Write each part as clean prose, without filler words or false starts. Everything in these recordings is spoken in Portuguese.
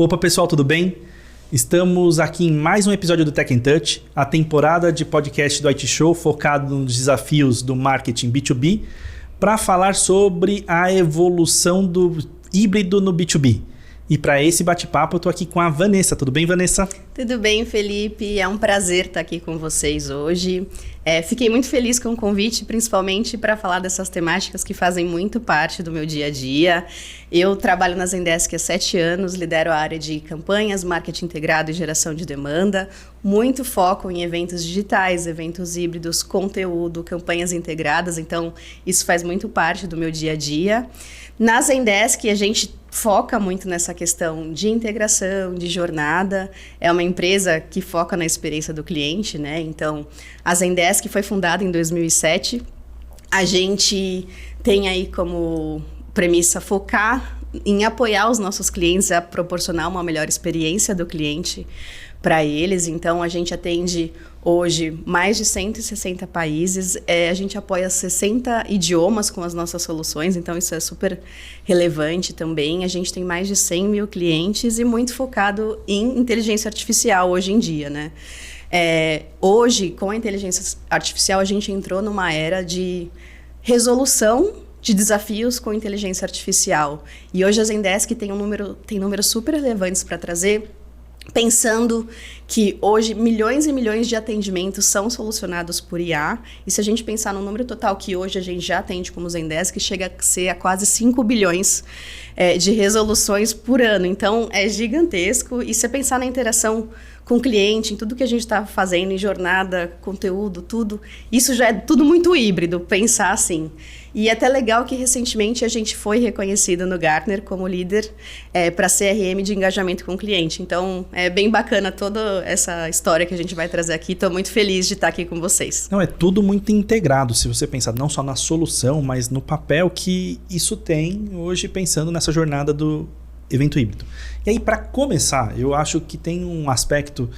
Opa pessoal, tudo bem? Estamos aqui em mais um episódio do Tech in Touch, a temporada de podcast do IT Show focado nos desafios do marketing B2B, para falar sobre a evolução do híbrido no B2B. E para esse bate-papo eu estou aqui com a Vanessa. Tudo bem, Vanessa? Tudo bem, Felipe. É um prazer estar aqui com vocês hoje. Fiquei muito feliz com o convite, principalmente para falar dessas temáticas que fazem muito parte do meu dia a dia. Eu trabalho na Zendesk há 7 anos, lidero a área de campanhas, marketing integrado e geração de demanda. Muito foco em eventos digitais, eventos híbridos, conteúdo, campanhas integradas. Então, isso faz muito parte do meu dia a dia. Na Zendesk, a gente foca muito nessa questão de integração, de jornada. É uma empresa que foca na experiência do cliente, né? Então, a Zendesk foi fundada em 2007. A gente tem aí como premissa focar em apoiar os nossos clientes a proporcionar uma melhor experiência do cliente para eles. Então, a gente atende hoje mais de 160 países, a gente apoia 60 idiomas com as nossas soluções, então isso é super relevante também. A gente tem mais de 100 mil clientes e muito focado em inteligência artificial hoje em dia, né? Hoje, com a inteligência artificial, a gente entrou numa era de resolução de desafios com inteligência artificial. E hoje a Zendesk tem números super relevantes para trazer, pensando que hoje milhões e milhões de atendimentos são solucionados por IA, e se a gente pensar no número total que hoje a gente já atende como Zendesk, chega a ser a quase 5 bilhões de resoluções por ano. Então, é gigantesco. E se pensar na interação com o cliente, em tudo que a gente está fazendo, em jornada, conteúdo, tudo, isso já é tudo muito híbrido, pensar assim. E é até legal que recentemente a gente foi reconhecido no Gartner como líder para CRM de engajamento com o cliente. Então, é bem bacana toda essa história que a gente vai trazer aqui. Estou muito feliz de estar aqui com vocês. Não, é tudo muito integrado, se você pensar não só na solução, mas no papel que isso tem hoje, pensando nessa jornada do evento híbrido. E aí, para começar, eu acho que tem um aspecto...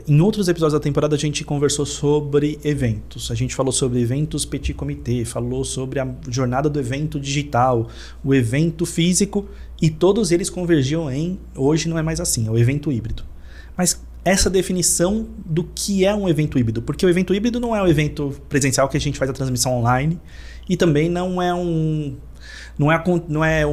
em outros episódios da temporada a gente conversou sobre eventos. A gente falou sobre eventos petit comité, falou sobre a jornada do evento digital, o evento físico, e todos eles convergiam em hoje não é mais assim, é o evento híbrido. Mas essa definição do que é um evento híbrido, porque o evento híbrido não é um evento presencial que a gente faz a transmissão online, e também não é um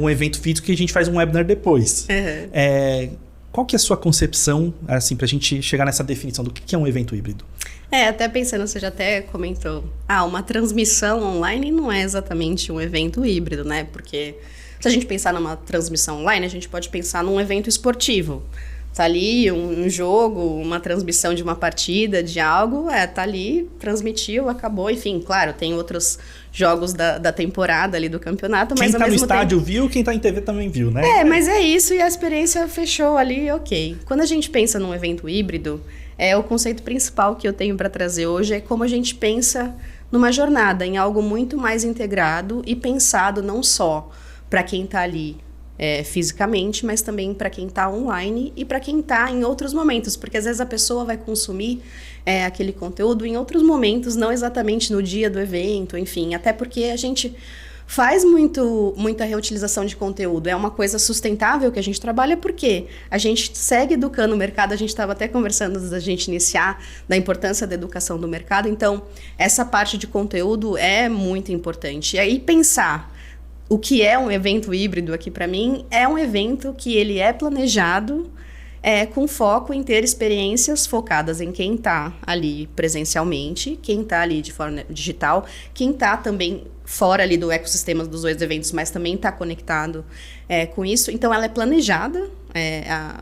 evento físico que a gente faz um webinar depois. Uhum. Qual que é a sua concepção, assim, pra gente chegar nessa definição do que é um evento híbrido? Até pensando, você já até comentou, uma transmissão online não é exatamente um evento híbrido, né? Porque se a gente pensar numa transmissão online, a gente pode pensar num evento esportivo. Tá ali um jogo, uma transmissão de uma partida, de algo, tá ali, transmitiu, acabou, enfim, claro, tem outros jogos da temporada ali do campeonato, mas quem tá no estádio viu, quem tá em TV também viu, né? Mas é isso, e a experiência fechou ali, ok. Quando a gente pensa num evento híbrido, o conceito principal que eu tenho para trazer hoje é como a gente pensa numa jornada, em algo muito mais integrado e pensado não só para quem tá ali fisicamente, mas também para quem está online e para quem está em outros momentos, porque às vezes a pessoa vai consumir aquele conteúdo em outros momentos, não exatamente no dia do evento, enfim, até porque a gente faz muita reutilização de conteúdo, é uma coisa sustentável que a gente trabalha, porque a gente segue educando o mercado, a gente estava até conversando antes da gente iniciar, da importância da educação do mercado, então essa parte de conteúdo é muito importante. E aí pensar o que é um evento híbrido aqui para mim é um evento que ele é planejado com foco em ter experiências focadas em quem está ali presencialmente, quem está ali de forma digital, quem está também fora ali do ecossistema dos dois eventos, mas também está conectado com isso. Então, ela é planejada,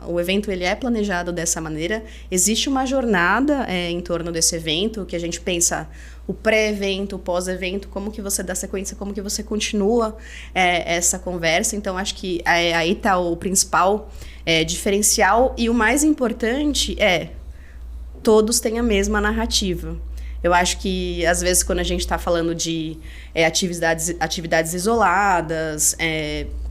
o evento ele é planejado dessa maneira. Existe uma jornada em torno desse evento, que a gente pensa o pré-evento, o pós-evento, como que você dá sequência, como que você continua essa conversa. Então, acho que aí está o principal diferencial, e o mais importante todos têm a mesma narrativa. Eu acho que, às vezes, quando a gente está falando de atividades isoladas,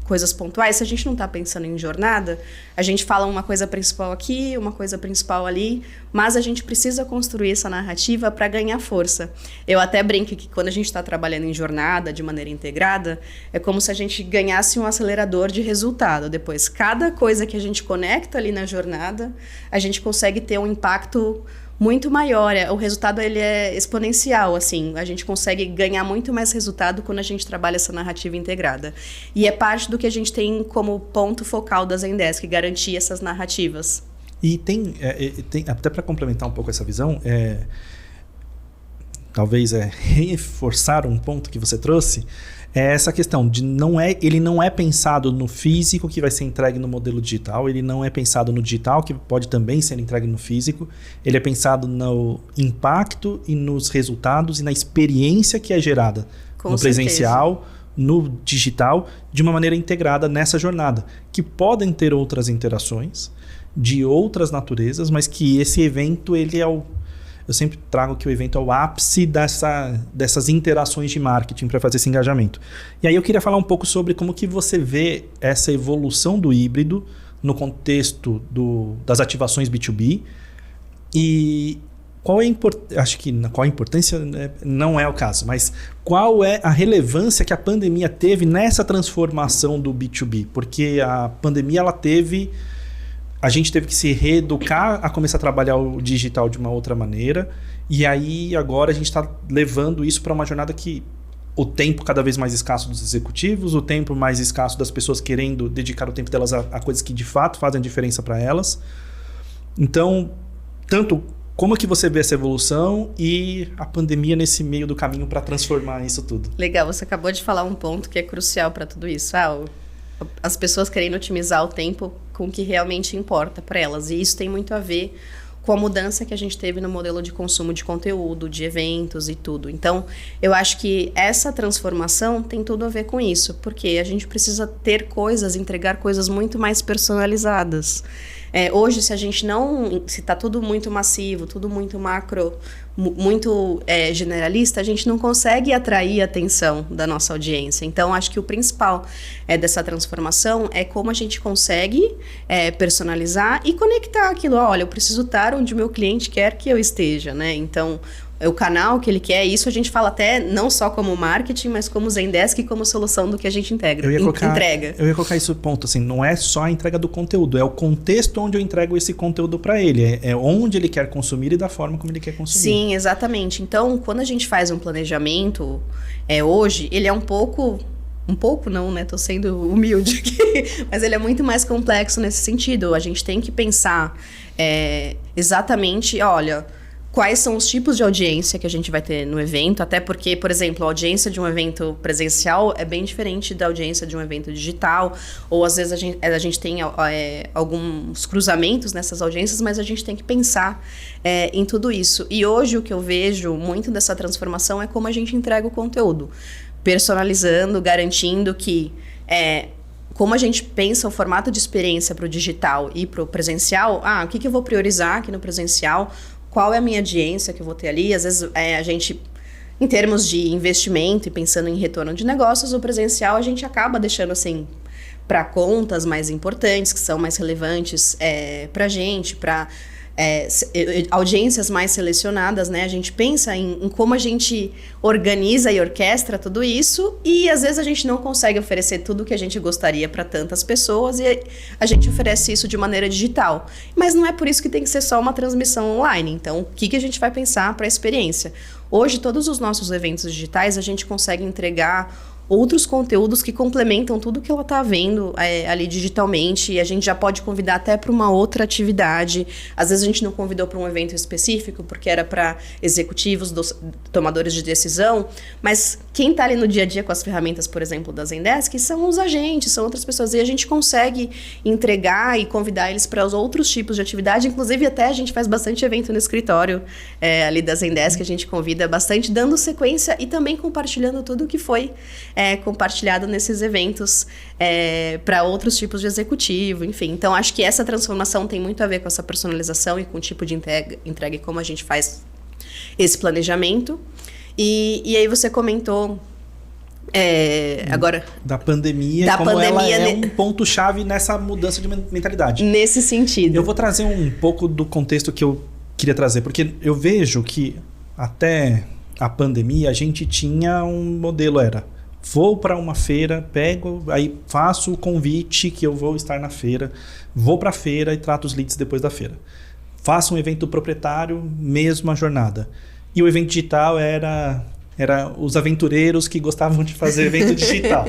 coisas pontuais, se a gente não está pensando em jornada, a gente fala uma coisa principal aqui, uma coisa principal ali, mas a gente precisa construir essa narrativa para ganhar força. Eu até brinco que quando a gente está trabalhando em jornada de maneira integrada, é como se a gente ganhasse um acelerador de resultado. Depois, cada coisa que a gente conecta ali na jornada, a gente consegue ter um impacto muito maior. O resultado ele é exponencial, assim. A gente consegue ganhar muito mais resultado quando a gente trabalha essa narrativa integrada. E é parte do que a gente tem como ponto focal da Zendesk, garantir essas narrativas. E tem até para complementar um pouco essa visão, talvez reforçar um ponto que você trouxe, é essa questão de ele não é pensado no físico que vai ser entregue no modelo digital, ele não é pensado no digital que pode também ser entregue no físico, ele é pensado no impacto e nos resultados e na experiência que é gerada no presencial, no digital, de uma maneira integrada nessa jornada, que podem ter outras interações de outras naturezas, mas que esse evento eu sempre trago que o evento é o ápice dessas interações de marketing para fazer esse engajamento. E aí eu queria falar um pouco sobre como que você vê essa evolução do híbrido no contexto das ativações B2B e qual a importância, não é o caso, mas qual é a relevância que a pandemia teve nessa transformação do B2B? Porque a pandemia a gente teve que se reeducar a começar a trabalhar o digital de uma outra maneira. E aí agora a gente está levando isso para uma jornada que o tempo cada vez mais escasso dos executivos, o tempo mais escasso das pessoas querendo dedicar o tempo delas a coisas que de fato fazem a diferença para elas. Então, como que você vê essa evolução e a pandemia nesse meio do caminho para transformar isso tudo? Legal, você acabou de falar um ponto que é crucial para tudo isso. As pessoas querendo otimizar o tempo com o que realmente importa para elas. E isso tem muito a ver com a mudança que a gente teve no modelo de consumo de conteúdo, de eventos e tudo. Então, eu acho que essa transformação tem tudo a ver com isso, porque a gente precisa ter entregar coisas muito mais personalizadas. Hoje, se está tudo muito massivo, tudo muito macro, muito generalista, a gente não consegue atrair a atenção da nossa audiência. Então, acho que o principal dessa transformação é como a gente consegue personalizar e conectar aquilo. Olha, eu preciso estar onde o meu cliente quer que eu esteja, né? Então, o canal que ele quer, isso a gente fala até não só como marketing, mas como Zendesk e como solução do que a gente entrega. Eu ia colocar isso ponto, assim, não é só a entrega do conteúdo, é o contexto onde eu entrego esse conteúdo para ele, é onde ele quer consumir e da forma como ele quer consumir. Sim, exatamente. Então, quando a gente faz um planejamento, hoje, ele é um pouco não, né? Tô sendo humilde aqui, mas ele é muito mais complexo nesse sentido. A gente tem que pensar exatamente, olha, quais são os tipos de audiência que a gente vai ter no evento, até porque, por exemplo, a audiência de um evento presencial é bem diferente da audiência de um evento digital, ou às vezes a gente tem alguns cruzamentos nessas audiências, mas a gente tem que pensar em tudo isso. E hoje o que eu vejo muito dessa transformação é como a gente entrega o conteúdo, personalizando, garantindo que como a gente pensa o formato de experiência para o digital e para o presencial, o que eu vou priorizar aqui no presencial, qual é a minha audiência que eu vou ter ali. Às vezes a gente, em termos de investimento e pensando em retorno de negócios, o presencial a gente acaba deixando assim para contas mais importantes, que são mais relevantes para a gente, para audiências mais selecionadas, né? A gente pensa em como a gente organiza e orquestra tudo isso e às vezes a gente não consegue oferecer tudo o que a gente gostaria para tantas pessoas e a gente oferece isso de maneira digital. Mas não é por isso que tem que ser só uma transmissão online. Então, o que a gente vai pensar para a experiência? Hoje, todos os nossos eventos digitais, a gente consegue entregar outros conteúdos que complementam tudo que ela está vendo ali digitalmente, e a gente já pode convidar até para uma outra atividade. Às vezes a gente não convidou para um evento específico, porque era para executivos, tomadores de decisão, mas quem está ali no dia a dia com as ferramentas, por exemplo, da Zendesk, são os agentes, são outras pessoas, e a gente consegue entregar e convidar eles para os outros tipos de atividade. Inclusive até a gente faz bastante evento no escritório ali da Zendesk, a gente convida bastante, dando sequência e também compartilhando tudo o que foi compartilhado nesses eventos para outros tipos de executivo, enfim. Então, acho que essa transformação tem muito a ver com essa personalização e com o tipo de entrega e como a gente faz esse planejamento. E aí você comentou Agora, da pandemia, da como pandemia, ela é um ponto-chave nessa mudança de mentalidade. Nesse sentido. Eu vou trazer um pouco do contexto que eu queria trazer, porque eu vejo que até a pandemia a gente tinha um modelo, vou para uma feira, aí faço o convite que eu vou estar na feira, vou para a feira e trato os leads depois da feira. Faço um evento proprietário, mesma jornada. E o evento digital era os aventureiros que gostavam de fazer evento digital.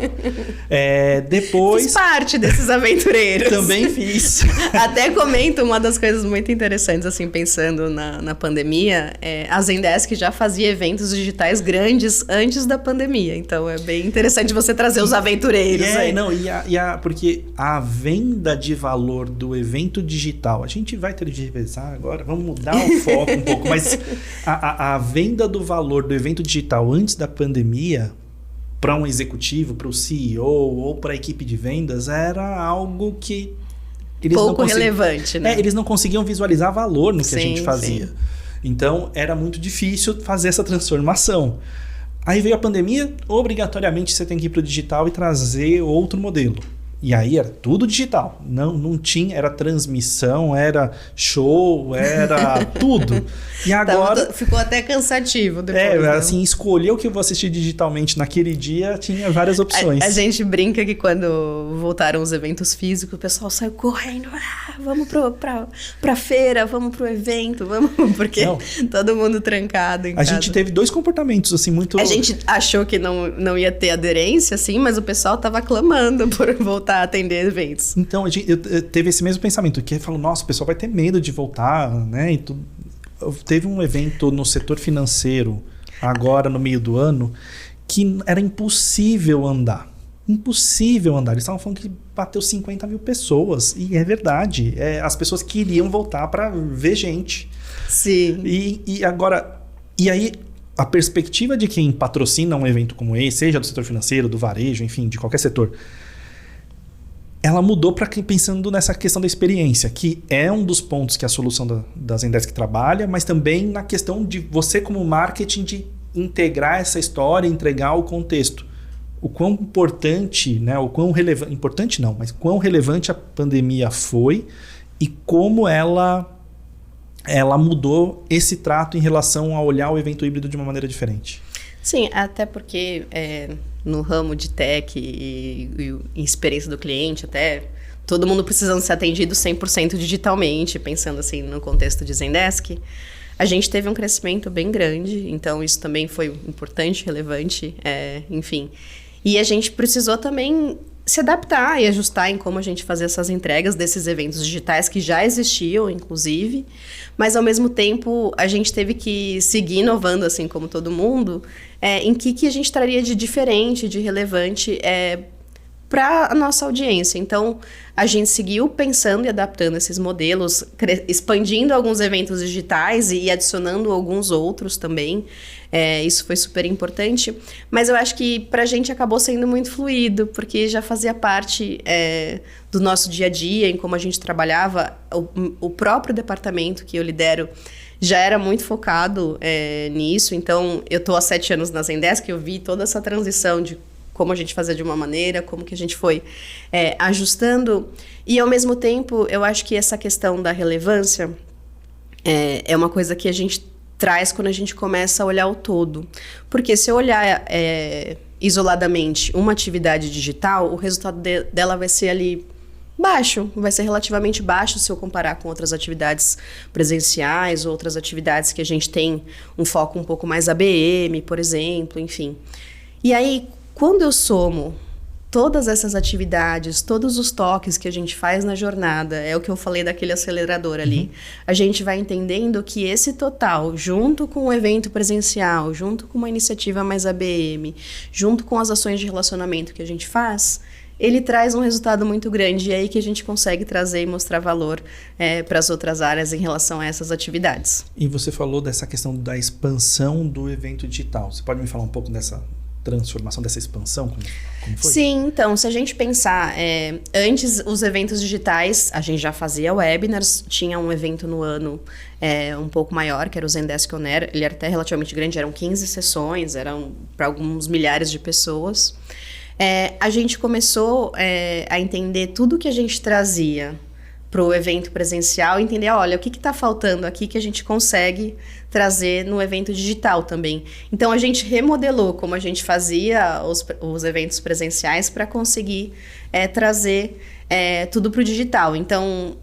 Depois... Fiz parte desses aventureiros. Também fiz. Até comento uma das coisas muito interessantes, assim, pensando na pandemia, a Zendesk já fazia eventos digitais grandes antes da pandemia. Então, é bem interessante você trazer os aventureiros aí. Porque a venda de valor do evento digital, a gente vai ter de revezar agora, vamos mudar o foco um pouco, mas a venda do valor do evento digital antes da pandemia, para um executivo, para o CEO ou para a equipe de vendas, era algo que eles pouco relevante, né? Eles não conseguiam visualizar valor no que a gente fazia. Sim. Então, era muito difícil fazer essa transformação. Aí veio a pandemia, obrigatoriamente você tem que ir para o digital e trazer outro modelo. E aí era tudo digital. Não tinha, era transmissão, era show, era tudo. E agora... ficou até cansativo depois. Assim, escolher o que eu vou assistir digitalmente naquele dia tinha várias opções. A gente brinca que quando voltaram os eventos físicos, o pessoal saiu correndo. Vamos pra feira, vamos pro evento, vamos... Porque todo mundo trancado em casa. A gente teve 2 comportamentos, assim, muito... A gente achou que não ia ter aderência, assim, mas o pessoal tava clamando por voltar a atender eventos. Então, eu teve esse mesmo pensamento, que falou, nossa, o pessoal vai ter medo de voltar, né? Teve um evento no setor financeiro, agora no meio do ano, que era impossível andar. Impossível andar. Eles estavam falando que bateu 50 mil pessoas. E é verdade. As pessoas queriam voltar para ver gente. Sim. E aí, a perspectiva de quem patrocina um evento como esse, seja do setor financeiro, do varejo, enfim, de qualquer setor, ela mudou para pensando nessa questão da experiência, que é um dos pontos que a solução da Zendesk trabalha, mas também na questão de você como marketing de integrar essa história, entregar o contexto. O quão importante, né, o quão relevante, importante não, mas quão relevante a pandemia foi e como ela mudou esse trato em relação a olhar o evento híbrido de uma maneira diferente. Sim, até porque no ramo de tech e experiência do cliente, até todo mundo precisando ser atendido 100% digitalmente, pensando assim no contexto de Zendesk, a gente teve um crescimento bem grande, então isso também foi importante, relevante, enfim. E a gente precisou também se adaptar e ajustar em como a gente fazia essas entregas desses eventos digitais que já existiam, inclusive, mas ao mesmo tempo a gente teve que seguir inovando, assim como todo mundo, em que a gente traria de diferente, de relevante para a nossa audiência. Então, a gente seguiu pensando e adaptando esses modelos, expandindo alguns eventos digitais e adicionando alguns outros também. Isso foi super importante. Mas eu acho que para a gente acabou sendo muito fluido, porque já fazia parte do nosso dia a dia, em como a gente trabalhava. O próprio departamento que eu lidero já era muito focado nisso. Então, eu estou há 7 anos na Zendesk, eu vi toda essa transição de como a gente fazia de uma maneira, como que a gente foi ajustando. E, ao mesmo tempo, eu acho que essa questão da relevância é uma coisa que a gente traz quando a gente começa a olhar o todo. Porque se eu olhar isoladamente uma atividade digital, o resultado dela vai ser ali baixo, vai ser relativamente baixo se eu comparar com outras atividades presenciais, outras atividades que a gente tem um foco um pouco mais ABM, por exemplo, enfim. E aí, quando eu somo todas essas atividades, todos os toques que a gente faz na jornada, é o que eu falei daquele acelerador ali, a gente vai entendendo que esse total, junto com o evento presencial, junto com uma iniciativa mais ABM, junto com as ações de relacionamento que a gente faz, ele traz um resultado muito grande, e é aí que a gente consegue trazer e mostrar valor para as outras áreas em relação a essas atividades. E você falou dessa questão da expansão do evento digital. Você pode me falar um pouco transformação, dessa expansão? Como foi? Sim, então, se a gente pensar, antes os eventos digitais, a gente já fazia webinars, tinha um evento no ano um pouco maior, que era o Zendesk On Air, ele era até relativamente grande, eram 15 sessões, eram para alguns milhares de pessoas. A gente começou a entender tudo que a gente trazia para o evento presencial, entender, olha, o que está faltando aqui que a gente consegue trazer no evento digital também. Então, a gente remodelou como a gente fazia os eventos presenciais para conseguir trazer tudo para o digital. Então,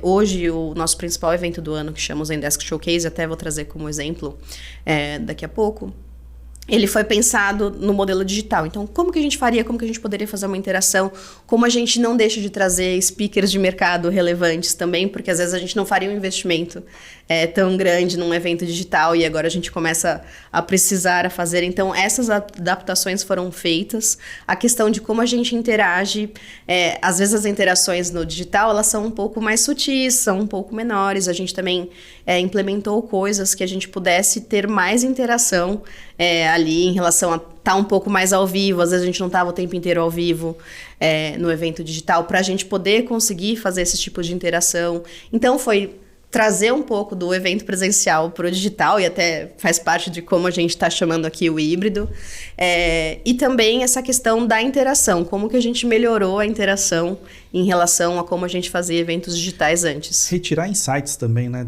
hoje, o nosso principal evento do ano, que chama o Zendesk Showcase, até vou trazer como exemplo daqui a pouco, ele foi pensado no modelo digital. Então, como que a gente faria? Como que a gente poderia fazer uma interação? Como a gente não deixa de trazer speakers de mercado relevantes também, porque às vezes a gente não faria um investimento tão grande num evento digital e agora a gente começa a precisar fazer. Então, essas adaptações foram feitas. A questão de como a gente interage, às vezes as interações no digital, elas são um pouco mais sutis, são um pouco menores. A gente também implementou coisas que a gente pudesse ter mais interação ali em relação a estar um pouco mais ao vivo. Às vezes a gente não estava o tempo inteiro ao vivo no evento digital, para a gente poder conseguir fazer esse tipo de interação. Então foi trazer um pouco do evento presencial para o digital, e até faz parte de como a gente está chamando aqui o híbrido. E também essa questão da interação, como que a gente melhorou a interação em relação a como a gente fazia eventos digitais antes. Retirar insights também, né,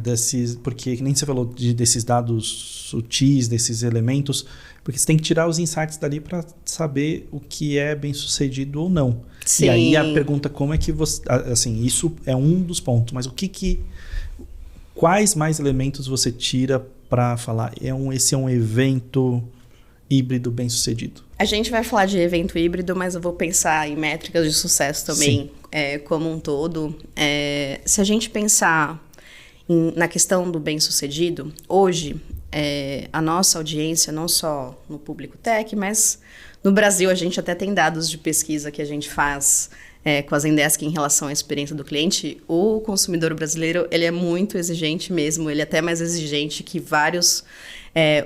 porque nem você falou desses dados sutis, desses elementos, porque você tem que tirar os insights dali para saber o que é bem sucedido ou não. Sim. E aí a pergunta, como é que você... Assim, isso é um dos pontos, mas quais mais elementos você tira para falar esse é um evento híbrido bem sucedido? A gente vai falar de evento híbrido, mas eu vou pensar em métricas de sucesso também, como um todo. Se a gente pensar na questão do bem sucedido, hoje a nossa audiência, não só no público tech, mas no Brasil a gente até tem dados de pesquisa que a gente faz com a Zendesk em relação à experiência do cliente. O consumidor brasileiro, ele é muito exigente mesmo, ele é até mais exigente que vários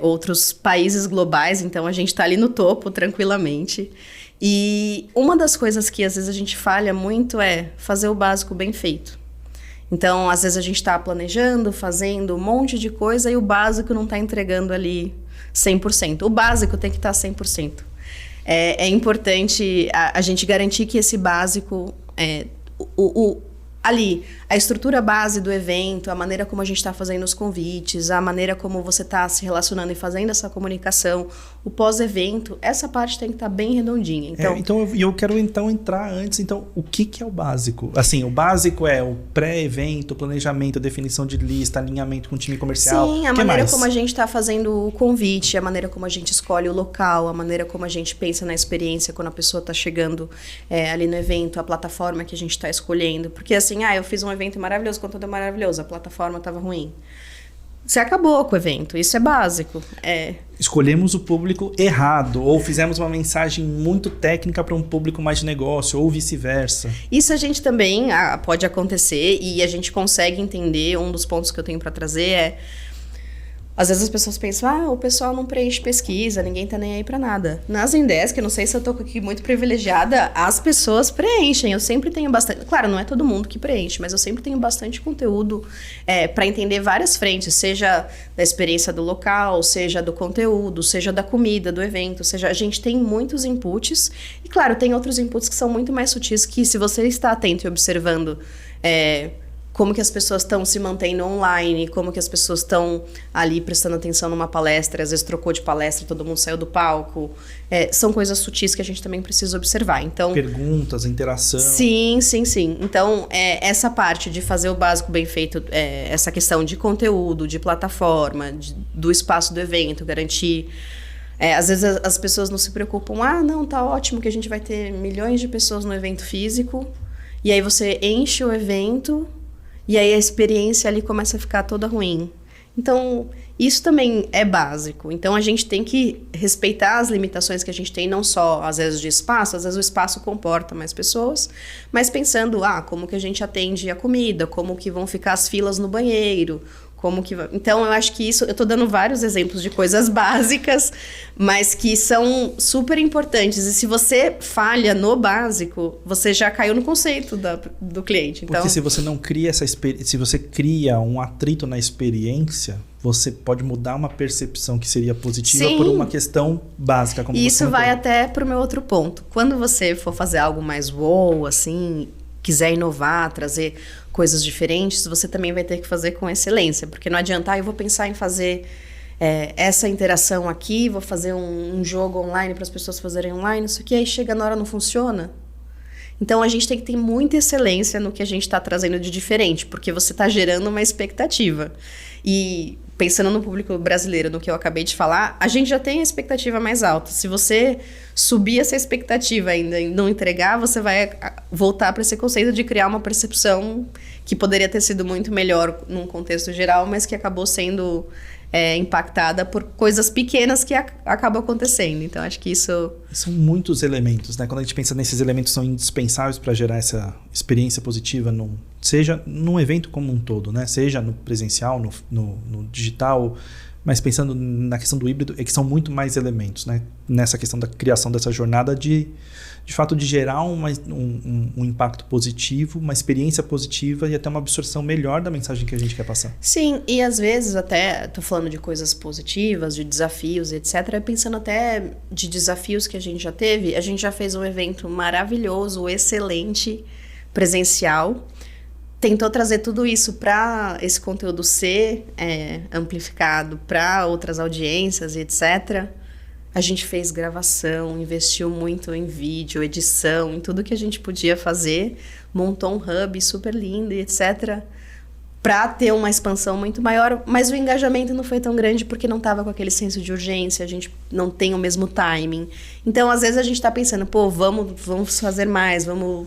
outros países globais, então a gente está ali no topo tranquilamente. E uma das coisas que às vezes a gente falha muito é fazer o básico bem feito. Então, às vezes a gente está planejando, fazendo um monte de coisa e o básico não está entregando ali 100%. O básico tem que estar 100%. É importante a gente garantir que esse básico, ali, a estrutura base do evento, a maneira como a gente está fazendo os convites, a maneira como você está se relacionando e fazendo essa comunicação, o pós-evento, essa parte tem que estar bem redondinha. Então eu quero entrar antes, o que é o básico? Assim, o básico é o pré-evento, planejamento, definição de lista, alinhamento com o time comercial. Sim, a maneira como a gente está fazendo o convite, a maneira como a gente escolhe o local, a maneira como a gente pensa na experiência quando a pessoa está chegando ali no evento, a plataforma que a gente está escolhendo. Porque assim, eu fiz um evento maravilhoso, o conteúdo é maravilhoso, a plataforma estava ruim. Você acabou com o evento, isso é básico. Escolhemos o público errado, ou fizemos uma mensagem muito técnica para um público mais de negócio, ou vice-versa. Isso a gente também pode acontecer, e a gente consegue entender. Um dos pontos que eu tenho para trazer às vezes as pessoas pensam, o pessoal não preenche pesquisa, ninguém tá nem aí pra nada. Na Zendesk, eu não sei se eu tô aqui muito privilegiada, as pessoas preenchem. Eu sempre tenho bastante... Claro, não é todo mundo que preenche, mas eu sempre tenho bastante conteúdo para entender várias frentes, seja da experiência do local, seja do conteúdo, seja da comida, do evento, seja... A gente tem muitos inputs. E, claro, tem outros inputs que são muito mais sutis, que se você está atento e observando... como que as pessoas estão se mantendo online, como que as pessoas estão ali prestando atenção numa palestra, às vezes trocou de palestra, todo mundo saiu do palco. São coisas sutis que a gente também precisa observar. Então, perguntas, interação. Sim. Então, essa parte de fazer o básico bem feito, essa questão de conteúdo, de plataforma, do espaço do evento, garantir... às vezes as pessoas não se preocupam, não, tá ótimo que a gente vai ter milhões de pessoas no evento físico, e aí você enche o evento... E aí a experiência ali começa a ficar toda ruim. Então, isso também é básico. Então, a gente tem que respeitar as limitações que a gente tem, não só, às vezes, de espaço. Às vezes o espaço comporta mais pessoas, mas pensando, como que a gente atende a comida, como que vão ficar as filas no banheiro, Então, eu acho que isso... Eu tô dando vários exemplos de coisas básicas, mas que são super importantes. E se você falha no básico, você já caiu no conceito do cliente. Então, porque se você não cria se você cria um atrito na experiência, você pode mudar uma percepção que seria positiva por uma questão básica. Como e isso vai até pro meu outro ponto. Quando você for fazer algo mais wow, assim, quiser inovar, trazer coisas diferentes, você também vai ter que fazer com excelência, porque não adianta, eu vou pensar em fazer essa interação aqui, vou fazer um jogo online para as pessoas fazerem online, isso aqui, aí chega na hora não funciona. Então a gente tem que ter muita excelência no que a gente está trazendo de diferente, porque você está gerando uma expectativa. E pensando no público brasileiro, no que eu acabei de falar, a gente já tem a expectativa mais alta. Se você subir essa expectativa ainda e não entregar, você vai voltar para esse conceito de criar uma percepção que poderia ter sido muito melhor num contexto geral, mas que acabou sendo impactada por coisas pequenas que acabam acontecendo. Então, acho que isso... São muitos elementos, né? Quando a gente pensa nesses elementos, são indispensáveis para gerar essa experiência positiva, seja num evento como um todo, né? Seja no presencial, no digital, mas pensando na questão do híbrido, é que são muito mais elementos, né? Nessa questão da criação dessa jornada de fato, de gerar um impacto positivo, uma experiência positiva e até uma absorção melhor da mensagem que a gente quer passar. Sim, e às vezes até, tô falando de coisas positivas, de desafios, etc. Pensando até de desafios que a gente já fez um evento maravilhoso, excelente, presencial. Tentou trazer tudo isso para esse conteúdo ser amplificado para outras audiências, etc. A gente fez gravação, investiu muito em vídeo, edição, em tudo que a gente podia fazer, montou um hub super lindo e etc. Para ter uma expansão muito maior, mas o engajamento não foi tão grande porque não estava com aquele senso de urgência, a gente não tem o mesmo timing. Então, às vezes a gente está pensando, vamos fazer mais, vamos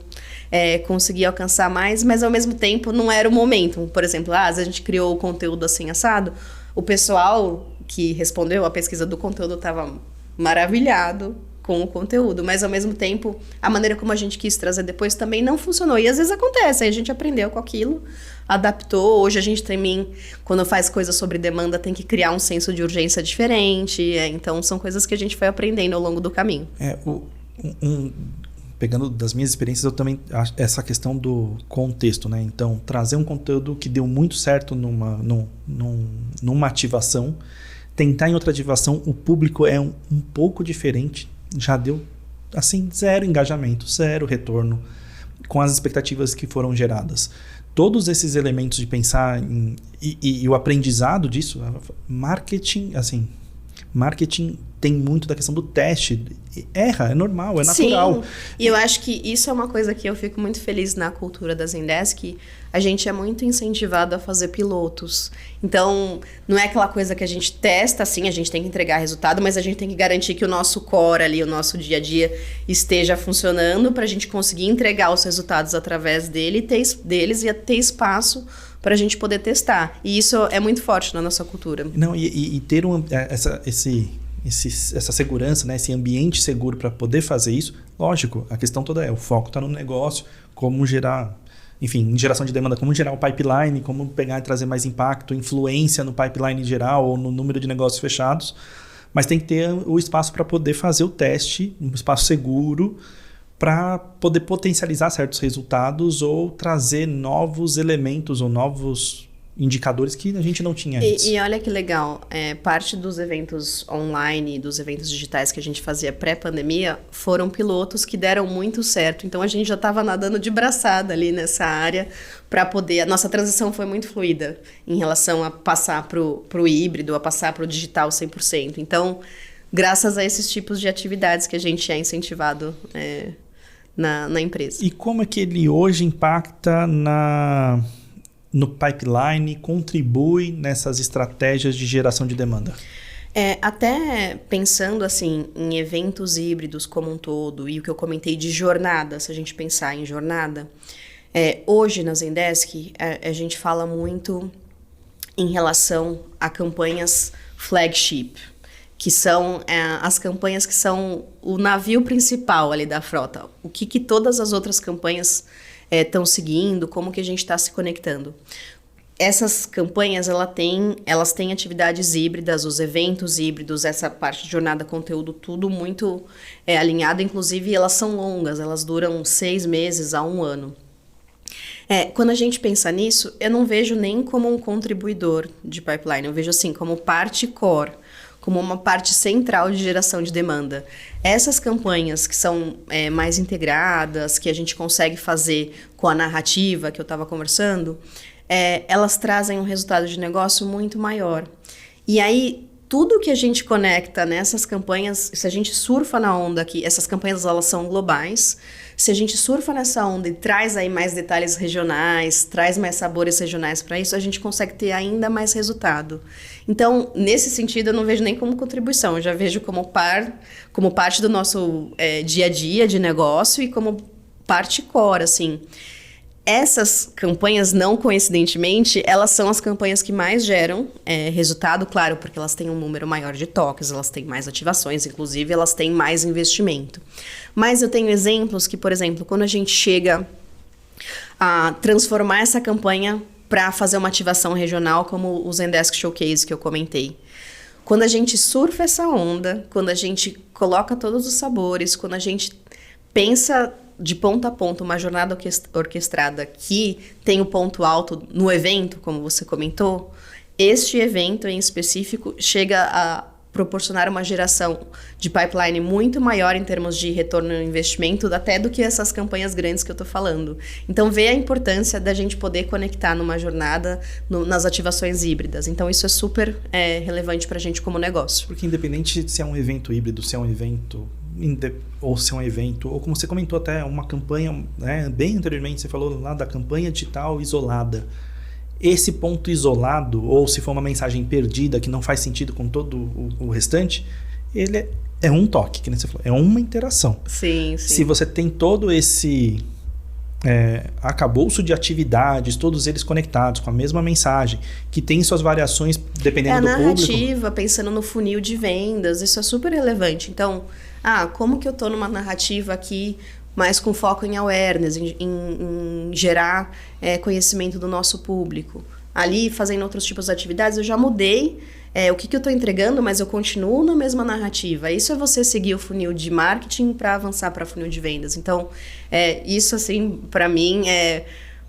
conseguir alcançar mais, mas ao mesmo tempo não era o momento. Por exemplo, às vezes a gente criou o conteúdo assim assado, o pessoal que respondeu a pesquisa do conteúdo estava maravilhado com o conteúdo, mas ao mesmo tempo a maneira como a gente quis trazer depois também não funcionou, e às vezes acontece, aí a gente aprendeu com aquilo, adaptou. Hoje a gente também, quando faz coisas sobre demanda, tem que criar um senso de urgência diferente, então são coisas que a gente foi aprendendo ao longo do caminho. Pegando das minhas experiências, eu também acho essa questão do contexto, né? Então, trazer um conteúdo que deu muito certo numa ativação, tentar em outra ativação, o público é um pouco diferente, já deu, assim, zero engajamento, zero retorno com as expectativas que foram geradas. Todos esses elementos de pensar e o aprendizado disso, marketing tem muito da questão do teste. Erra, é normal, é natural. Sim, e eu acho que isso é uma coisa que eu fico muito feliz na cultura da Zendesk. A gente é muito incentivado a fazer pilotos. Então, não é aquela coisa que a gente testa, assim, a gente tem que entregar resultado, mas a gente tem que garantir que o nosso core ali, o nosso dia a dia, esteja funcionando para a gente conseguir entregar os resultados através deles e ter espaço para a gente poder testar. E isso é muito forte na nossa cultura. Não, e ter essa segurança, né, esse ambiente seguro para poder fazer isso, lógico, a questão toda o foco está no negócio, como gerar, enfim, geração de demanda, como gerar o pipeline, como pegar e trazer mais impacto, influência no pipeline geral ou no número de negócios fechados, mas tem que ter o espaço para poder fazer o teste, um espaço seguro para poder potencializar certos resultados ou trazer novos elementos ou novos indicadores que a gente não tinha antes. E olha que legal, parte dos eventos online, dos eventos digitais que a gente fazia pré-pandemia, foram pilotos que deram muito certo. Então a gente já estava nadando de braçada ali nessa área para poder... A nossa transição foi muito fluida em relação a passar para o híbrido, a passar para o digital 100%. Então, graças a esses tipos de atividades que a gente é incentivado na empresa. E como é que ele hoje impacta no pipeline, contribui nessas estratégias de geração de demanda? Até pensando assim em eventos híbridos como um todo, e o que eu comentei de jornada, se a gente pensar em jornada, hoje na Zendesk a gente fala muito em relação a campanhas flagship, que são as campanhas que são o navio principal ali da frota. O que todas as outras campanhas estão seguindo, como que a gente está se conectando. essas campanhas, elas têm atividades híbridas, os eventos híbridos, essa parte de jornada conteúdo, tudo muito alinhado. Inclusive, elas são longas, elas duram 6 meses a 1 ano. Quando a gente pensa nisso, eu não vejo nem como um contribuidor de pipeline, eu vejo assim, como parte core, como uma parte central de geração de demanda. Essas campanhas que são mais integradas, que a gente consegue fazer com a narrativa que eu estava conversando, elas trazem um resultado de negócio muito maior. E aí, tudo que a gente conecta nessas campanhas, se a gente surfa na onda aqui, essas campanhas elas são globais, se a gente surfa nessa onda e traz aí mais detalhes regionais, traz mais sabores regionais para isso, a gente consegue ter ainda mais resultado. Então, nesse sentido, eu não vejo nem como contribuição, eu já vejo como parte do nosso dia a dia de negócio e como parte core, assim. Essas campanhas, não coincidentemente, elas são as campanhas que mais geram resultado, claro, porque elas têm um número maior de toques, elas têm mais ativações, inclusive elas têm mais investimento. Mas eu tenho exemplos que, por exemplo, quando a gente chega a transformar essa campanha para fazer uma ativação regional, como o Zendesk Showcase que eu comentei. Quando a gente surfa essa onda, quando a gente coloca todos os sabores, quando a gente pensa de ponta a ponta uma jornada orquestrada que tem o ponto alto no evento, como você comentou, este evento em específico chega a proporcionar uma geração de pipeline muito maior em termos de retorno no investimento, até do que essas campanhas grandes que eu estou falando. Então, vê a importância da gente poder conectar numa jornada nas ativações híbridas. Então, isso é super relevante para a gente como negócio. Porque independente se é um evento híbrido, se é um evento ou se é um evento, ou como você comentou até, uma campanha, né, bem anteriormente, você falou lá da campanha digital isolada. Esse ponto isolado, ou se for uma mensagem perdida que não faz sentido com todo o restante, ele é um toque, que nem você falou, é uma interação. Sim, sim. Se você tem todo esse arcabouço de atividades, todos eles conectados com a mesma mensagem, que tem suas variações dependendo do público. A narrativa, pensando no funil de vendas, isso é super relevante. Então, como que eu estou numa narrativa aqui mais com foco em awareness, em gerar conhecimento do nosso público. Ali, fazendo outros tipos de atividades, eu já mudei o que eu estou entregando, mas eu continuo na mesma narrativa. Isso é você seguir o funil de marketing para avançar para funil de vendas. Então, isso, assim, para mim, é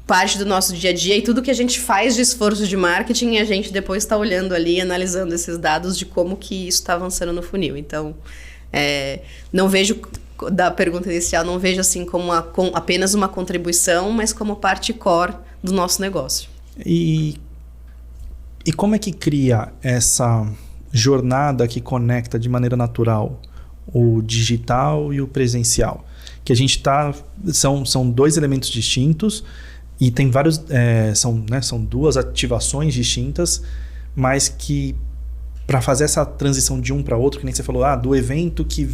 parte do nosso dia a dia e tudo que a gente faz de esforço de marketing, a gente depois está olhando ali, analisando esses dados de como que isso está avançando no funil. Então, não vejo... da pergunta inicial, não vejo assim como apenas uma contribuição, mas como parte core do nosso negócio. E como é que cria essa jornada que conecta de maneira natural o digital e o presencial? Que a gente são 2 elementos distintos e tem vários, são 2 ativações distintas, mas que para fazer essa transição de um para outro, que nem você falou, do evento que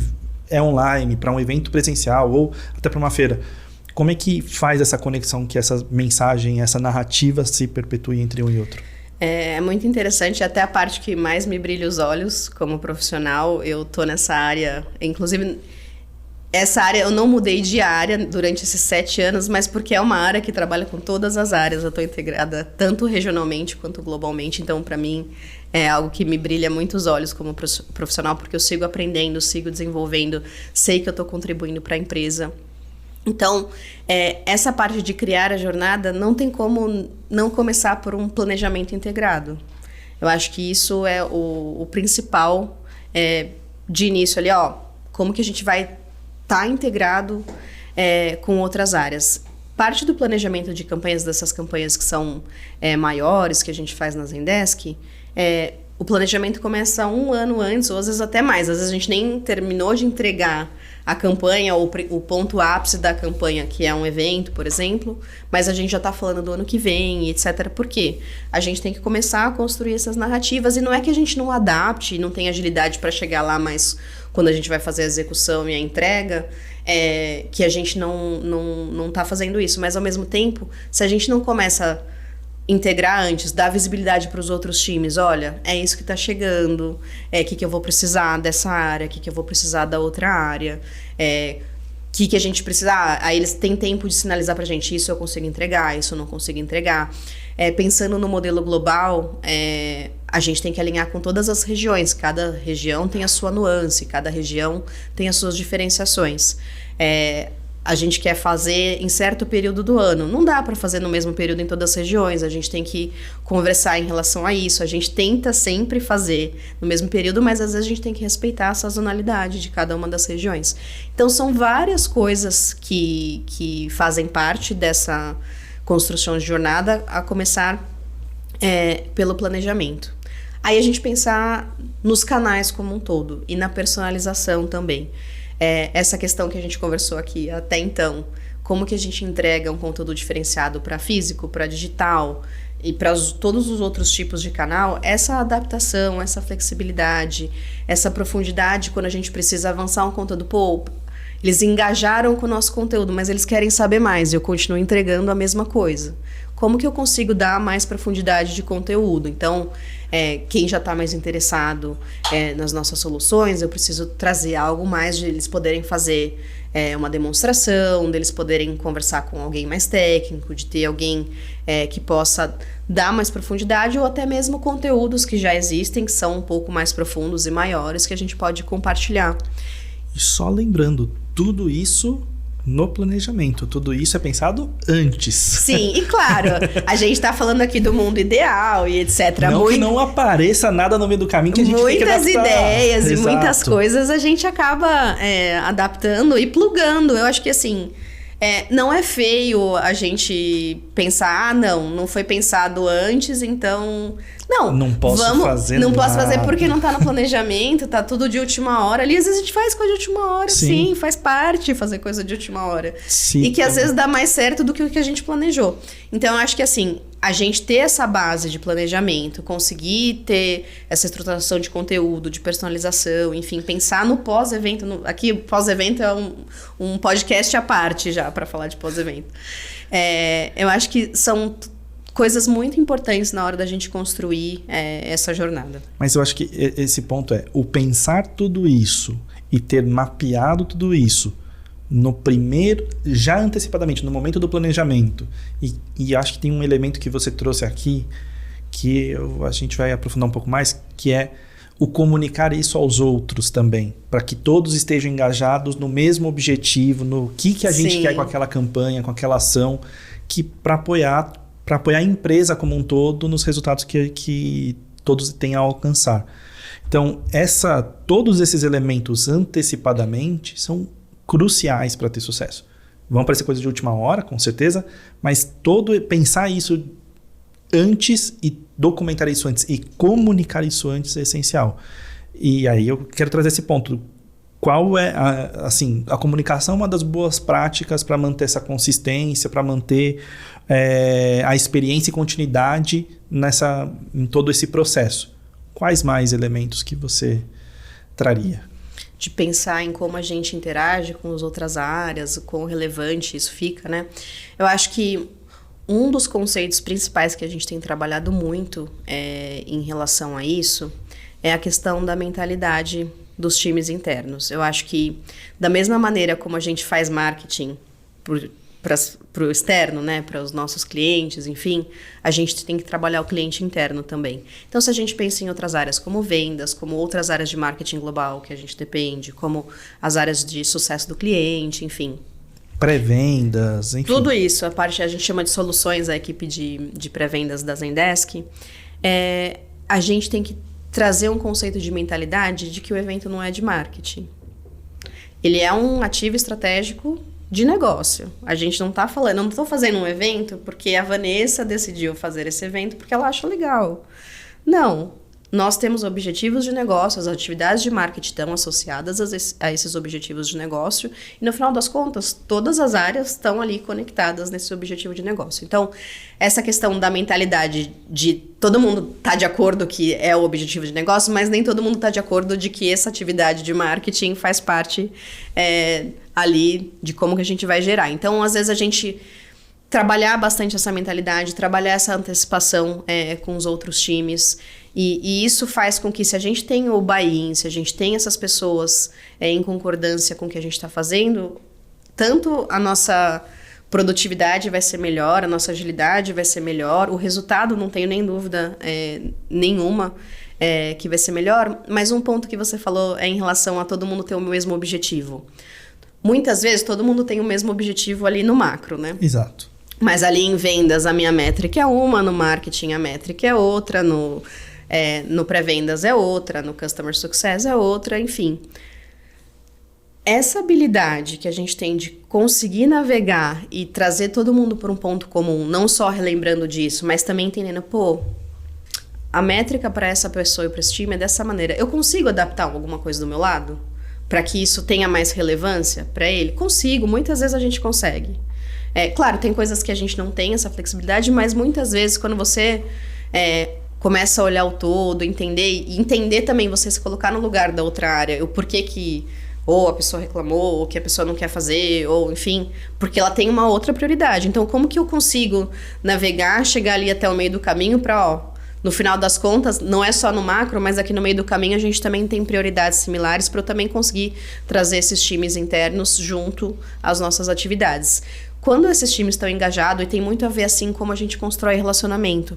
é online para um evento presencial ou até para uma feira. Como é que faz essa conexão, que essa mensagem, essa narrativa se perpetue entre um e outro? É muito interessante, até a parte que mais me brilha os olhos como profissional. Eu tô nessa área, inclusive essa área eu não mudei de área durante esses 7 anos, mas porque é uma área que trabalha com todas as áreas. Eu tô integrada tanto regionalmente quanto globalmente, então para mim é algo que me brilha muito os olhos como profissional, porque eu sigo aprendendo, sigo desenvolvendo, sei que eu estou contribuindo para a empresa. Então, essa parte de criar a jornada não tem como não começar por um planejamento integrado. Eu acho que isso é o principal de início ali, como que a gente vai estar integrado com outras áreas. Parte do planejamento de campanhas, dessas campanhas que são maiores, que a gente faz na Zendesk, o planejamento começa 1 ano antes, ou às vezes até mais. Às vezes a gente nem terminou de entregar a campanha, ou o ponto ápice da campanha, que é um evento, por exemplo, mas a gente já está falando do ano que vem, etc. Por quê? A gente tem que começar a construir essas narrativas, e não é que a gente não adapte, não tem agilidade para chegar lá, mas quando a gente vai fazer a execução e a entrega, que a gente não está fazendo isso. Mas, ao mesmo tempo, se a gente não começa integrar antes, dar visibilidade para os outros times, olha, é isso que está chegando, que eu vou precisar dessa área, que eu vou precisar da outra área, que a gente precisa, aí eles têm tempo de sinalizar para a gente, isso eu consigo entregar, isso eu não consigo entregar. Pensando no modelo global, a gente tem que alinhar com todas as regiões. Cada região tem a sua nuance, cada região tem as suas diferenciações. A gente quer fazer em certo período do ano. Não dá para fazer no mesmo período em todas as regiões. A gente tem que conversar em relação a isso. A gente tenta sempre fazer no mesmo período, mas às vezes a gente tem que respeitar a sazonalidade de cada uma das regiões. Então, são várias coisas que fazem parte dessa construção de jornada, a começar pelo planejamento. Aí a gente pensar nos canais como um todo e na personalização também. Essa questão que a gente conversou aqui até então, como que a gente entrega um conteúdo diferenciado para físico, para digital e para todos os outros tipos de canal, essa adaptação, essa flexibilidade, essa profundidade quando a gente precisa avançar um conteúdo, eles engajaram com o nosso conteúdo, mas eles querem saber mais e eu continuo entregando a mesma coisa. Como que eu consigo dar mais profundidade de conteúdo? Então, quem já está mais interessado nas nossas soluções, eu preciso trazer algo mais de eles poderem fazer uma demonstração, deles poderem conversar com alguém mais técnico, de ter alguém que possa dar mais profundidade ou até mesmo conteúdos que já existem, que são um pouco mais profundos e maiores, que a gente pode compartilhar. E só lembrando, tudo isso no planejamento, tudo isso é pensado antes. Sim, e claro, a gente tá falando aqui do mundo ideal e etc. Não que não apareça nada no meio do caminho que a gente tem que adaptar. Muitas ideias e muitas coisas a gente acaba adaptando e plugando. Eu acho que assim, não é feio a gente pensar, não foi pensado antes, então... Não posso fazer Não posso nada. fazer porque não tá no planejamento, tá tudo de última hora. Ali, às vezes a gente faz coisa de última hora, sim faz parte fazer coisa de última hora. Sim, e que às vezes dá mais certo do que o que a gente planejou. Então, eu acho que assim, a gente ter essa base de planejamento, conseguir ter essa estruturação de conteúdo, de personalização, enfim, pensar no pós-evento. Aqui, pós-evento é um podcast à parte já, para falar de pós-evento. Eu acho que são coisas muito importantes na hora da gente construir essa jornada. Mas eu acho que esse ponto o pensar tudo isso e ter mapeado tudo isso no primeiro, já antecipadamente, no momento do planejamento. E acho que tem um elemento que você trouxe aqui, que a gente vai aprofundar um pouco mais, que é o comunicar isso aos outros também, para que todos estejam engajados no mesmo objetivo, no que a gente quer com aquela campanha, com aquela ação, que para apoiar a empresa como um todo nos resultados que todos têm a alcançar. Então, todos esses elementos antecipadamente são cruciais para ter sucesso. Vão parecer coisas de última hora, com certeza, mas pensar isso antes e documentar isso antes e comunicar isso antes é essencial. E aí eu quero trazer esse ponto. Qual é a comunicação é uma das boas práticas para manter essa consistência, para manter a experiência e continuidade em todo esse processo. Quais mais elementos que você traria? De pensar em como a gente interage com as outras áreas, quão relevante isso fica, né? Eu acho que um dos conceitos principais que a gente tem trabalhado muito em relação a isso é a questão da mentalidade dos times internos. Eu acho que da mesma maneira como a gente faz marketing para o externo, né, para os nossos clientes, enfim, a gente tem que trabalhar o cliente interno também. Então, se a gente pensa em outras áreas como vendas, como outras áreas de marketing global que a gente depende, como as áreas de sucesso do cliente, enfim. Pré-vendas, enfim. Tudo isso, a gente chama de soluções, a equipe de pré-vendas da Zendesk, a gente tem que trazer um conceito de mentalidade de que o evento não é de marketing. Ele é um ativo estratégico de negócio. A gente não está falando, não estou fazendo um evento porque a Vanessa decidiu fazer esse evento porque ela acha legal. Não. Nós temos objetivos de negócio, as atividades de marketing estão associadas a esses objetivos de negócio e, no final das contas, todas as áreas estão ali conectadas nesse objetivo de negócio. Então, essa questão da mentalidade de todo mundo tá de acordo que é o objetivo de negócio, mas nem todo mundo está de acordo de que essa atividade de marketing faz parte ali de como que a gente vai gerar. Então, às vezes, a gente trabalhar bastante essa mentalidade, trabalhar essa antecipação com os outros times. E isso faz com que, se a gente tem o buy-in, se a gente tem essas pessoas em concordância com o que a gente está fazendo, tanto a nossa produtividade vai ser melhor, a nossa agilidade vai ser melhor, o resultado, não tenho nem dúvida nenhuma, que vai ser melhor. Mas um ponto que você falou é em relação a todo mundo ter o mesmo objetivo. Muitas vezes todo mundo tem o mesmo objetivo ali no macro, né? Exato. Mas ali em vendas a minha métrica é uma, no marketing a métrica é outra, no pré-vendas é outra, no customer success é outra, enfim. Essa habilidade que a gente tem de conseguir navegar e trazer todo mundo para um ponto comum, não só relembrando disso, mas também entendendo, a métrica para essa pessoa e para esse time é dessa maneira. Eu consigo adaptar alguma coisa do meu lado para que isso tenha mais relevância para ele? Consigo, muitas vezes a gente consegue. Claro, tem coisas que a gente não tem essa flexibilidade, mas muitas vezes quando você começa a olhar o todo, entender também, você se colocar no lugar da outra área, o porquê que ou a pessoa reclamou, ou que a pessoa não quer fazer, ou enfim, porque ela tem uma outra prioridade. Então, como que eu consigo navegar, chegar ali até o meio do caminho para, no final das contas, não é só no macro, mas aqui no meio do caminho a gente também tem prioridades similares para eu também conseguir trazer esses times internos junto às nossas atividades. Quando esses times estão engajados, e tem muito a ver assim como a gente constrói relacionamento,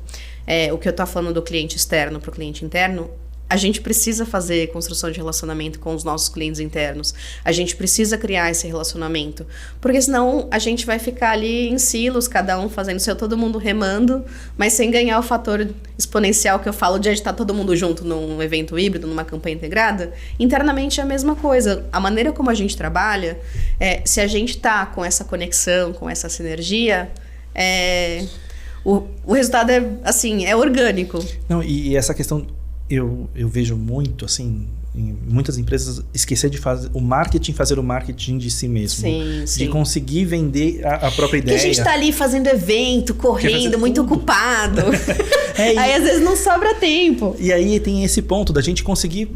o que eu estou falando do cliente externo para o cliente interno, a gente precisa fazer construção de relacionamento com os nossos clientes internos. A gente precisa criar esse relacionamento. Porque senão a gente vai ficar ali em silos, cada um fazendo o seu, todo mundo remando, mas sem ganhar o fator exponencial que eu falo de estar todo mundo junto num evento híbrido, numa campanha integrada. Internamente é a mesma coisa. A maneira como a gente trabalha, se a gente está com essa conexão, com essa sinergia, o resultado é orgânico. Não, e essa questão... Eu vejo muito, assim, em muitas empresas, esquecer de fazer o marketing de si mesmo. Sim, sim. De conseguir vender a própria ideia. Que a gente tá ali fazendo evento, correndo, muito ocupado. Aí às vezes não sobra tempo. E aí tem esse ponto da gente conseguir...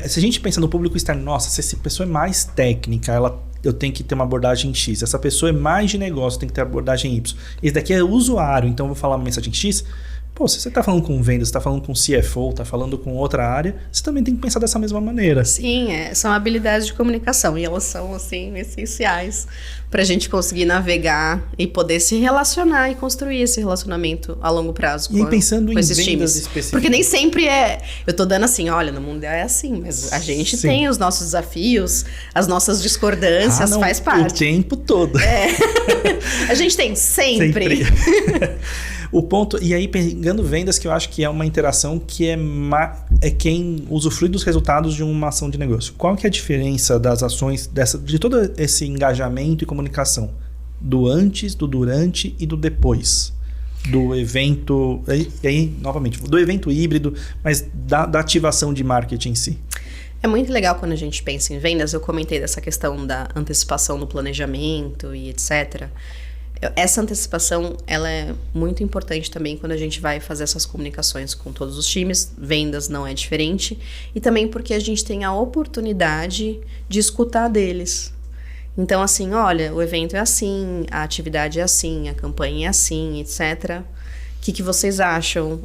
se a gente pensa no público externo, nossa, se essa pessoa é mais técnica, eu tenho que ter uma abordagem X. Essa pessoa é mais de negócio, tem que ter abordagem Y. Esse daqui é usuário, então eu vou falar uma mensagem X... se você está falando com vendas, está falando com CFO, está falando com outra área, você também tem que pensar dessa mesma maneira. Sim, são habilidades de comunicação e elas são, assim, essenciais para a gente conseguir navegar e poder se relacionar e construir esse relacionamento a longo prazo e pensando com em esses vendas times. específicas. Porque nem sempre eu tô dando assim, olha, no mundo é assim, mas a gente tem os nossos desafios, as nossas discordâncias, faz parte. O tempo todo. A gente tem sempre. O ponto, e aí pegando vendas, que eu acho que é uma interação que é quem usufrui dos resultados de uma ação de negócio. Qual que é a diferença das ações, de todo esse engajamento e comunicação? Do antes, do durante e do depois. Do evento, e aí novamente, do evento híbrido, mas da ativação de marketing em si. É muito legal quando a gente pensa em vendas, eu comentei dessa questão da antecipação no planejamento e etc. Essa antecipação, ela é muito importante também quando a gente vai fazer essas comunicações com todos os times. Vendas não é diferente. E também porque a gente tem a oportunidade de escutar deles. Então, assim, olha, o evento é assim, a atividade é assim, a campanha é assim, etc. O que vocês acham?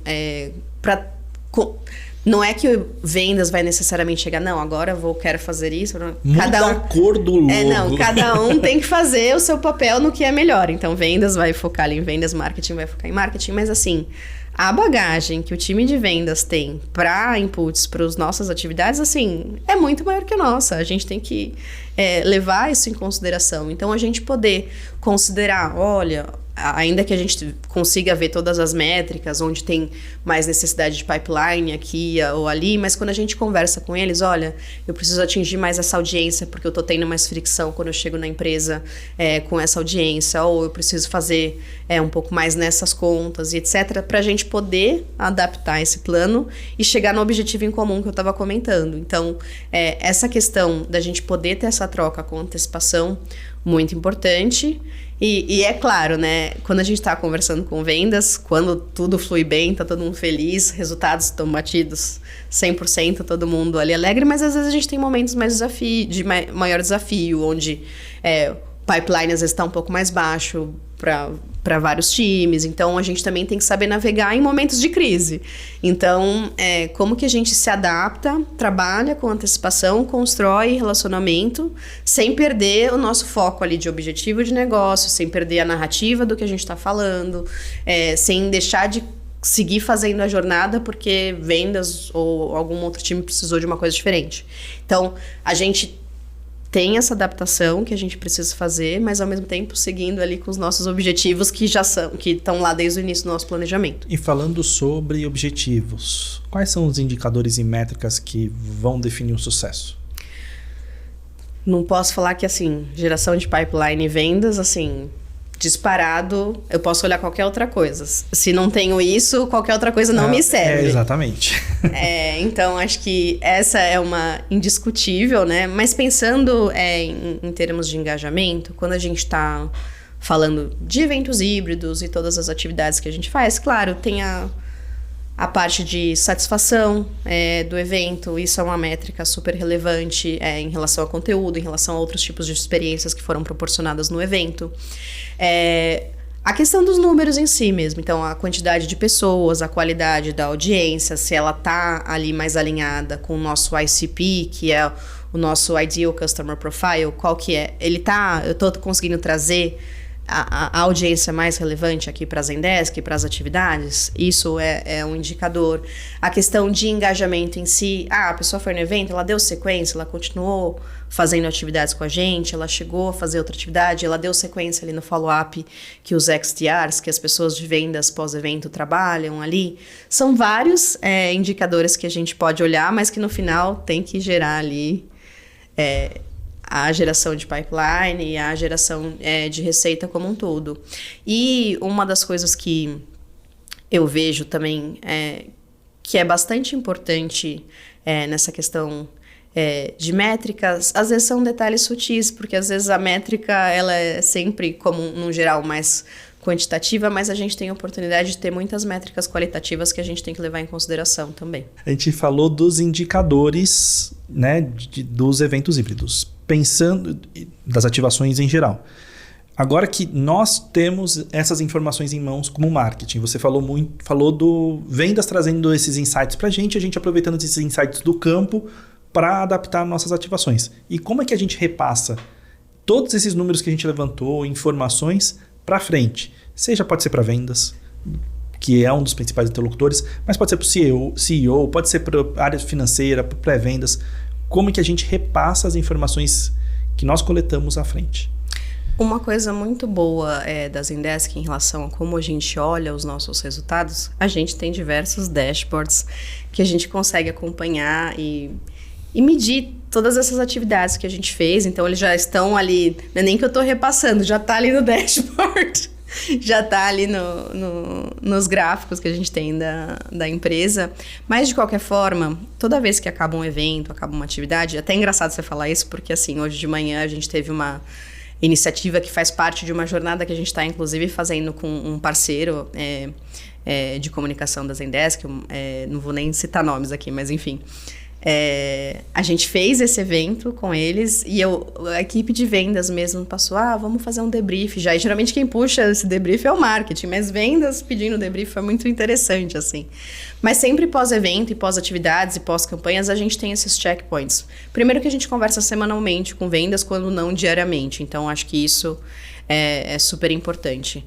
Não é que vendas vai necessariamente chegar, não, agora quero fazer isso. Muda a cor do logo. Cada um tem que fazer o seu papel no que é melhor. Então, vendas vai focar ali em vendas, marketing vai focar em marketing. Mas, assim, a bagagem que o time de vendas tem para inputs para as nossas atividades, assim, é muito maior que a nossa. A gente tem que levar isso em consideração. Então, a gente poder considerar, olha... Ainda que a gente consiga ver todas as métricas, onde tem mais necessidade de pipeline aqui ou ali, mas quando a gente conversa com eles, olha, eu preciso atingir mais essa audiência porque eu tô tendo mais fricção quando eu chego na empresa com essa audiência, ou eu preciso fazer um pouco mais nessas contas e etc, pra gente poder adaptar esse plano e chegar no objetivo em comum que eu estava comentando. Então, essa questão da gente poder ter essa troca com antecipação, muito importante. E é claro, né, quando a gente está conversando com vendas, quando tudo flui bem, tá todo mundo feliz, resultados estão batidos 100%, todo mundo ali alegre, mas às vezes a gente tem momentos de maior desafio, onde o pipeline às vezes está um pouco mais baixo, para vários times. Então, a gente também tem que saber navegar em momentos de crise. Então, como que a gente se adapta, trabalha com antecipação, constrói relacionamento, sem perder o nosso foco ali de objetivo de negócio, sem perder a narrativa do que a gente está falando, sem deixar de seguir fazendo a jornada porque vendas ou algum outro time precisou de uma coisa diferente. Então, a gente tem essa adaptação que a gente precisa fazer, mas ao mesmo tempo seguindo ali com os nossos objetivos que estão lá desde o início do nosso planejamento. E falando sobre objetivos, quais são os indicadores e métricas que vão definir um sucesso? Não posso falar que, assim, geração de pipeline e vendas, assim, disparado, eu posso olhar qualquer outra coisa. Se não tenho isso, qualquer outra coisa não me serve. Exatamente. Então, acho que essa é uma indiscutível, né? Mas pensando em termos de engajamento, quando a gente está falando de eventos híbridos e todas as atividades que a gente faz, claro, tem a parte de satisfação do evento, isso é uma métrica super relevante em relação ao conteúdo, em relação a outros tipos de experiências que foram proporcionadas no evento. A questão dos números em si mesmo, então a quantidade de pessoas, a qualidade da audiência, se ela está ali mais alinhada com o nosso ICP, que é o nosso Ideal Customer Profile, qual que é? Eu estou conseguindo trazer a audiência mais relevante aqui para a Zendesk, para as atividades, isso é um indicador. A questão de engajamento em si, a pessoa foi no evento, ela deu sequência, ela continuou fazendo atividades com a gente, ela chegou a fazer outra atividade, ela deu sequência ali no follow-up que os XDRs, que as pessoas de vendas pós-evento trabalham ali. São vários indicadores que a gente pode olhar, mas que no final tem que gerar ali a geração de pipeline e a geração de receita como um todo. E uma das coisas que eu vejo também que é bastante importante nessa questão de métricas, às vezes são detalhes sutis, porque às vezes a métrica ela é sempre, como no geral, mais quantitativa, mas a gente tem a oportunidade de ter muitas métricas qualitativas que a gente tem que levar em consideração também. A gente falou dos indicadores, né, dos eventos híbridos, pensando das ativações em geral. Agora que nós temos essas informações em mãos como marketing, você falou do vendas trazendo esses insights para a gente aproveitando esses insights do campo para adaptar nossas ativações. E como é que a gente repassa todos esses números que a gente levantou, informações, para frente? Pode ser para vendas, que é um dos principais interlocutores, mas pode ser para o CEO, pode ser para a área financeira, para pré-vendas. Como é que a gente repassa as informações que nós coletamos à frente? Uma coisa muito boa da Zendesk em relação a como a gente olha os nossos resultados, a gente tem diversos dashboards que a gente consegue acompanhar e medir todas essas atividades que a gente fez. Então, eles já estão ali, não é nem que eu estou repassando, já está ali no dashboard, já está ali nos gráficos que a gente tem da empresa. Mas, de qualquer forma, toda vez que acaba um evento, acaba uma atividade, é até engraçado você falar isso, porque assim, hoje de manhã a gente teve uma iniciativa que faz parte de uma jornada que a gente está, inclusive, fazendo com um parceiro de comunicação da Zendesk, não vou nem citar nomes aqui, mas enfim. A gente fez esse evento com eles e a equipe de vendas mesmo passou, vamos fazer um debrief já. E geralmente quem puxa esse debrief é o marketing, mas vendas pedindo debrief foi muito interessante, assim. Mas sempre pós-evento e pós-atividades e pós-campanhas a gente tem esses checkpoints. Primeiro que a gente conversa semanalmente com vendas, quando não diariamente. Então, acho que isso é super importante.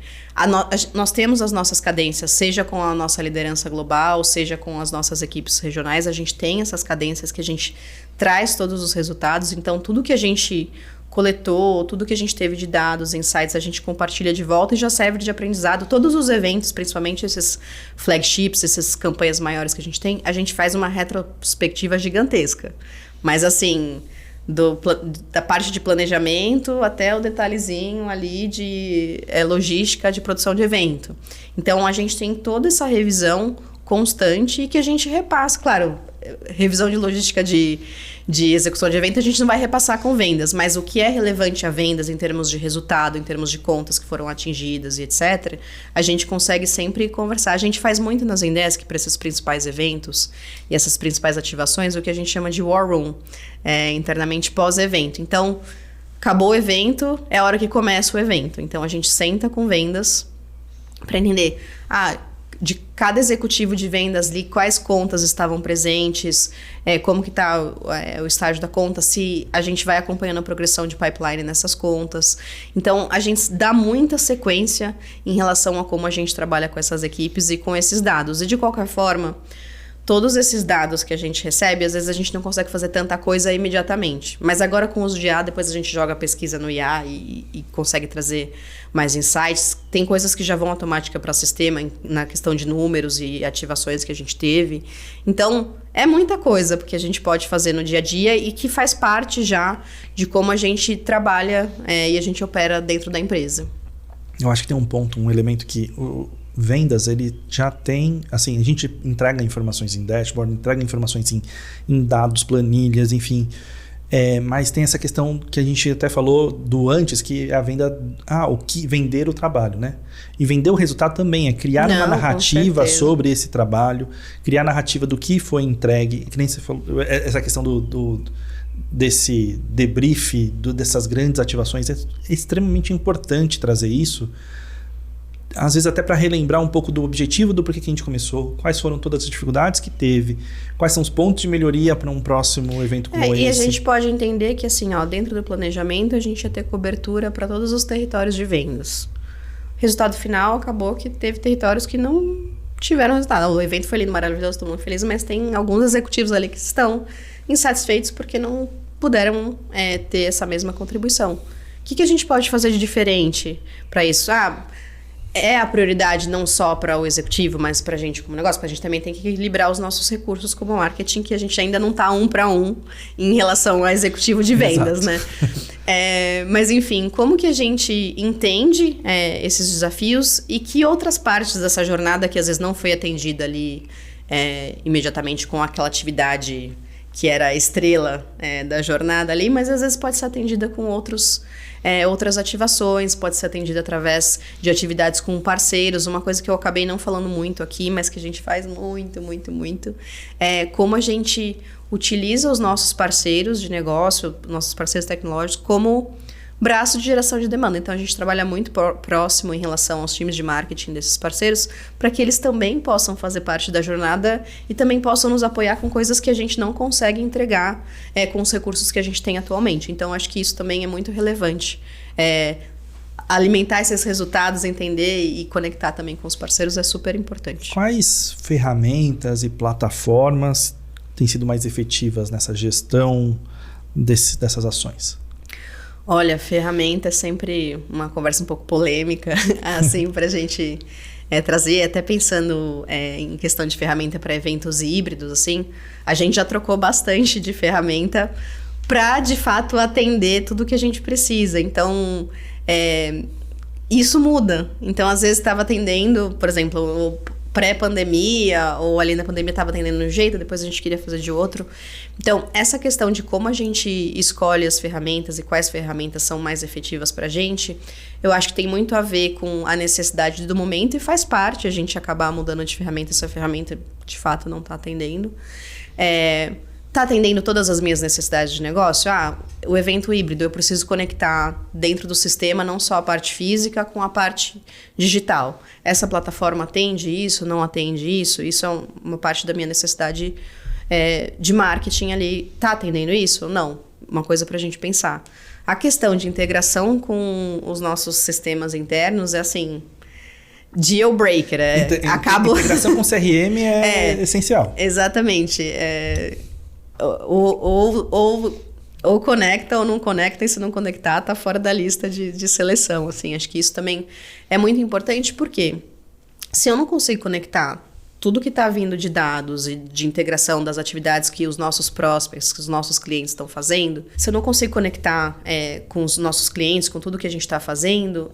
Nós temos as nossas cadências, seja com a nossa liderança global, seja com as nossas equipes regionais, a gente tem essas cadências que a gente traz todos os resultados. Então, tudo que a gente coletou, tudo que a gente teve de dados, insights, a gente compartilha de volta e já serve de aprendizado. Todos os eventos, principalmente esses flagships, essas campanhas maiores que a gente faz uma retrospectiva gigantesca. Mas, assim, da parte de planejamento até o detalhezinho ali de logística de produção de evento. Então, a gente tem toda essa revisão constante e que a gente repassa. Claro, revisão de logística de execução de evento a gente não vai repassar com vendas, mas o que é relevante a vendas em termos de resultado, em termos de contas que foram atingidas e etc., a gente consegue sempre conversar. A gente faz muito na Zendesk para esses principais eventos e essas principais ativações, o que a gente chama de War Room, internamente pós-evento. Então, acabou o evento, é a hora que começa o evento. Então, a gente senta com vendas para entender, de cada executivo de vendas ali, quais contas estavam presentes, como que está o estágio da conta, se a gente vai acompanhando a progressão de pipeline nessas contas. Então, a gente dá muita sequência em relação a como a gente trabalha com essas equipes e com esses dados. E, de qualquer forma, todos esses dados que a gente recebe, às vezes a gente não consegue fazer tanta coisa imediatamente. Mas agora com o uso de IA, depois a gente joga a pesquisa no IA e consegue trazer mais insights. Tem coisas que já vão automática para o sistema, na questão de números e ativações que a gente teve. Então, é muita coisa que a gente pode fazer no dia a dia e que faz parte já de como a gente trabalha e a gente opera dentro da empresa. Eu acho que tem um elemento que... vendas, ele já tem, assim, a gente entrega informações em dashboard, entrega informações em dados, planilhas, enfim, mas tem essa questão que a gente até falou do antes, que é a venda, o que vender o trabalho, né? E vender o resultado também, é criar uma narrativa sobre esse trabalho, criar a narrativa do que foi entregue, que nem você falou, essa questão desse debrief, dessas grandes ativações, é extremamente importante trazer isso, às vezes até para relembrar um pouco do objetivo do porquê que a gente começou, quais foram todas as dificuldades que teve, quais são os pontos de melhoria para um próximo evento como esse. E a gente pode entender que assim, dentro do planejamento a gente ia ter cobertura para todos os territórios de vendas. Resultado final, acabou que teve territórios que não tiveram resultado. O evento foi lindo, maravilhoso, todo mundo feliz, mas tem alguns executivos ali que estão insatisfeitos porque não puderam ter essa mesma contribuição. O que a gente pode fazer de diferente para isso? É a prioridade não só para o executivo, mas para a gente como negócio, porque a gente também tem que equilibrar os nossos recursos como marketing, que a gente ainda não está 1 para 1 em relação ao executivo de vendas, né? Mas enfim, como que a gente entende esses desafios e que outras partes dessa jornada que às vezes não foi atendida ali imediatamente com aquela atividade que era a estrela da jornada ali, mas às vezes pode ser atendida com outras ativações, pode ser atendida através de atividades com parceiros. Uma coisa que eu acabei não falando muito aqui, mas que a gente faz muito, muito, muito, é como a gente utiliza os nossos parceiros de negócio, nossos parceiros tecnológicos, como braço de geração de demanda. Então, a gente trabalha muito próximo em relação aos times de marketing desses parceiros, para que eles também possam fazer parte da jornada e também possam nos apoiar com coisas que a gente não consegue entregar com os recursos que a gente tem atualmente. Então, acho que isso também é muito relevante. Alimentar esses resultados, entender e conectar também com os parceiros é super importante. Quais ferramentas e plataformas têm sido mais efetivas nessa gestão dessas ações? Olha, ferramenta é sempre uma conversa um pouco polêmica, assim, para a gente trazer, até pensando em questão de ferramenta para eventos híbridos, assim, a gente já trocou bastante de ferramenta para, de fato, atender tudo que a gente precisa. Então, isso muda. Então, às vezes, estava atendendo, por exemplo, pré-pandemia, ou ali na pandemia estava atendendo de um jeito, depois a gente queria fazer de outro. Então, essa questão de como a gente escolhe as ferramentas e quais ferramentas são mais efetivas para a gente, eu acho que tem muito a ver com a necessidade do momento e faz parte a gente acabar mudando de ferramenta se a ferramenta, de fato, não está atendendo. Está atendendo todas as minhas necessidades de negócio? O evento híbrido, eu preciso conectar dentro do sistema não só a parte física com a parte digital. Essa plataforma atende isso, não atende isso? Isso é uma parte da minha necessidade de marketing ali. Está atendendo isso? Não. Uma coisa para a gente pensar. A questão de integração com os nossos sistemas internos é assim... deal breaker. Integração com CRM é essencial. Exatamente. Ou conecta ou não conecta, e se não conectar, tá fora da lista de seleção, assim. Acho que isso também é muito importante, porque se eu não consigo conectar tudo que está vindo de dados e de integração das atividades que os nossos prospects, que os nossos clientes estão fazendo, se eu não consigo conectar com os nossos clientes, com tudo que a gente está fazendo,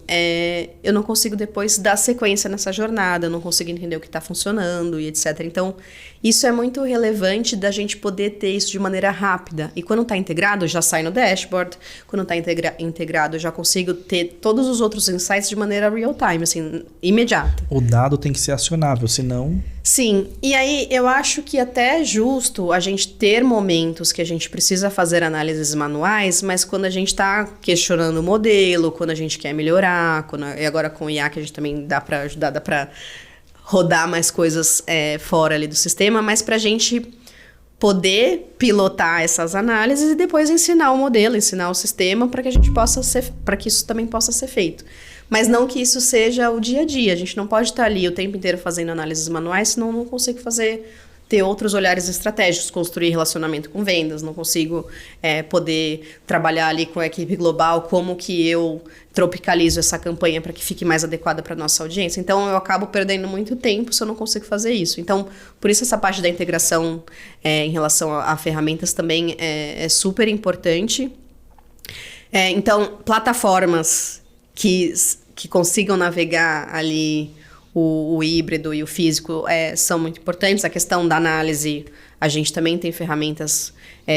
eu não consigo depois dar sequência nessa jornada, eu não consigo entender o que está funcionando e etc. Então, Isso é muito relevante da gente poder ter isso de maneira rápida. E quando está integrado, já sai no dashboard. Quando está integrado, eu já consigo ter todos os outros insights de maneira real time, assim, imediata. O dado tem que ser acionável, senão... Sim, e aí eu acho que até é justo a gente ter momentos que a gente precisa fazer análises manuais, mas quando a gente está questionando o modelo, quando a gente quer melhorar, e agora com o IA que a gente também dá para ajudar, dá para rodar mais coisas fora ali do sistema, mas para a gente poder pilotar essas análises e depois ensinar o modelo, ensinar o sistema para que a gente para que isso também possa ser feito. Mas não que isso seja o dia a dia. A gente não pode estar ali o tempo inteiro fazendo análises manuais, senão não consigo ter outros olhares estratégicos, construir relacionamento com vendas, não consigo poder trabalhar ali com a equipe global, como que eu tropicalizo essa campanha para que fique mais adequada para a nossa audiência. Então, eu acabo perdendo muito tempo se eu não consigo fazer isso. Então, por isso essa parte da integração em relação a ferramentas também é super importante. Então, plataformas que consigam navegar ali o híbrido e o físico são muito importantes. A questão da análise, a gente também tem ferramentas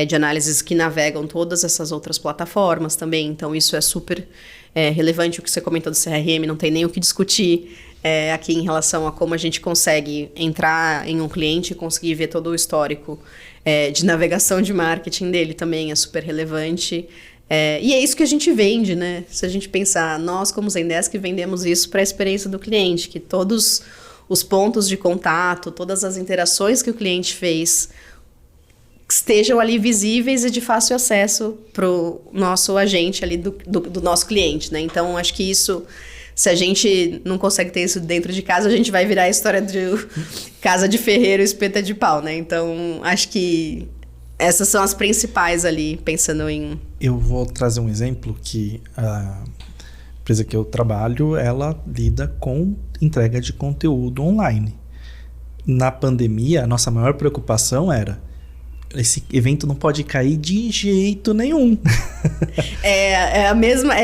de análises que navegam todas essas outras plataformas também, então isso é super relevante. O que você comentou do CRM, não tem nem o que discutir aqui em relação a como a gente consegue entrar em um cliente e conseguir ver todo o histórico de navegação de marketing dele também é super relevante. E é isso que a gente vende, né? Se a gente pensar, nós como Zendesk vendemos isso para a experiência do cliente, que todos os pontos de contato, todas as interações que o cliente fez estejam ali visíveis e de fácil acesso para o nosso agente ali do nosso cliente, né? Então, acho que isso, se a gente não consegue ter isso dentro de casa, a gente vai virar a história de casa de ferreiro, espeta de pau, né? Então, acho que essas são as principais ali, pensando em... Eu vou trazer um exemplo que a empresa que eu trabalho, ela lida com entrega de conteúdo online. Na pandemia, a nossa maior preocupação era: esse evento não pode cair de jeito nenhum. É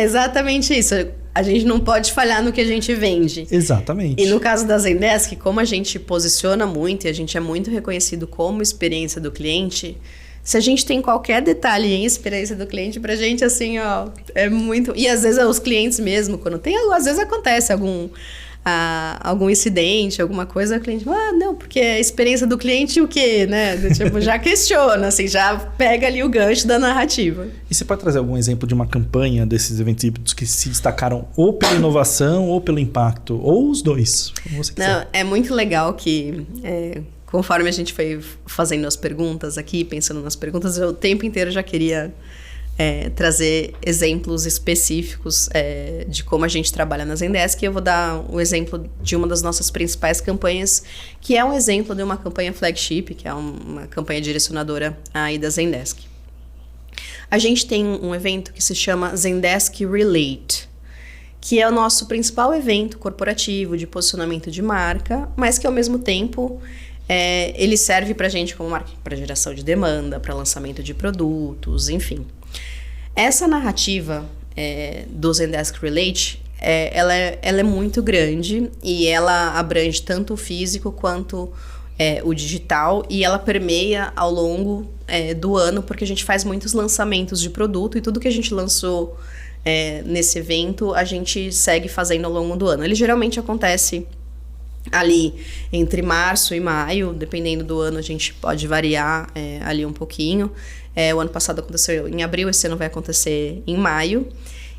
exatamente isso. A gente não pode falhar no que a gente vende. Exatamente. E no caso da Zendesk, como a gente posiciona muito e a gente é muito reconhecido como experiência do cliente, se a gente tem qualquer detalhe em experiência do cliente, pra gente, assim, ó, é muito... E às vezes os clientes mesmo, quando tem... Às vezes acontece algum incidente, alguma coisa, o cliente fala, não, porque a experiência do cliente o quê, né? Tipo, já questiona, assim, já pega ali o gancho da narrativa. E você pode trazer algum exemplo de uma campanha desses eventos híbridos que se destacaram ou pela inovação, ou pelo impacto, ou os dois, como você quiser. Não, é muito legal que... Conforme a gente foi fazendo as perguntas aqui, pensando nas perguntas, eu o tempo inteiro já queria trazer exemplos específicos de como a gente trabalha na Zendesk. E eu vou dar o exemplo de uma das nossas principais campanhas, que é um exemplo de uma campanha flagship, que é uma campanha direcionadora aí da Zendesk. A gente tem um evento que se chama Zendesk Relate, que é o nosso principal evento corporativo de posicionamento de marca, mas que ao mesmo tempo... ele serve para a gente como marca para geração de demanda, para lançamento de produtos, enfim. Essa narrativa do Zendesk Relate, ela é muito grande e ela abrange tanto o físico quanto o digital, e ela permeia ao longo do ano, porque a gente faz muitos lançamentos de produto e tudo que a gente lançou nesse evento a gente segue fazendo ao longo do ano. Ele geralmente acontece ali entre março e maio, dependendo do ano, a gente pode variar ali um pouquinho. O ano passado aconteceu em abril, esse ano vai acontecer em maio.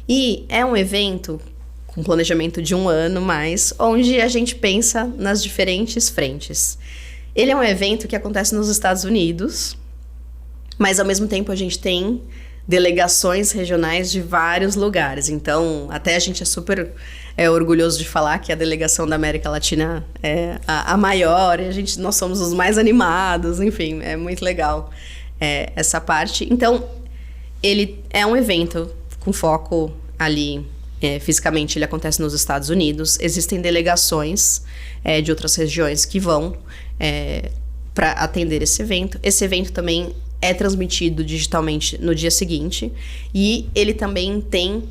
E é um evento com planejamento de um ano mais, onde a gente pensa nas diferentes frentes. Ele é um evento que acontece nos Estados Unidos, mas ao mesmo tempo a gente tem delegações regionais de vários lugares. Então, até a gente é super orgulhoso de falar que a delegação da América Latina é a maior, e nós somos os mais animados, enfim, é muito legal essa parte. Então, ele é um evento com foco ali, fisicamente ele acontece nos Estados Unidos. Existem delegações de outras regiões que vão para atender esse evento. Esse evento também é transmitido digitalmente no dia seguinte, e ele também tem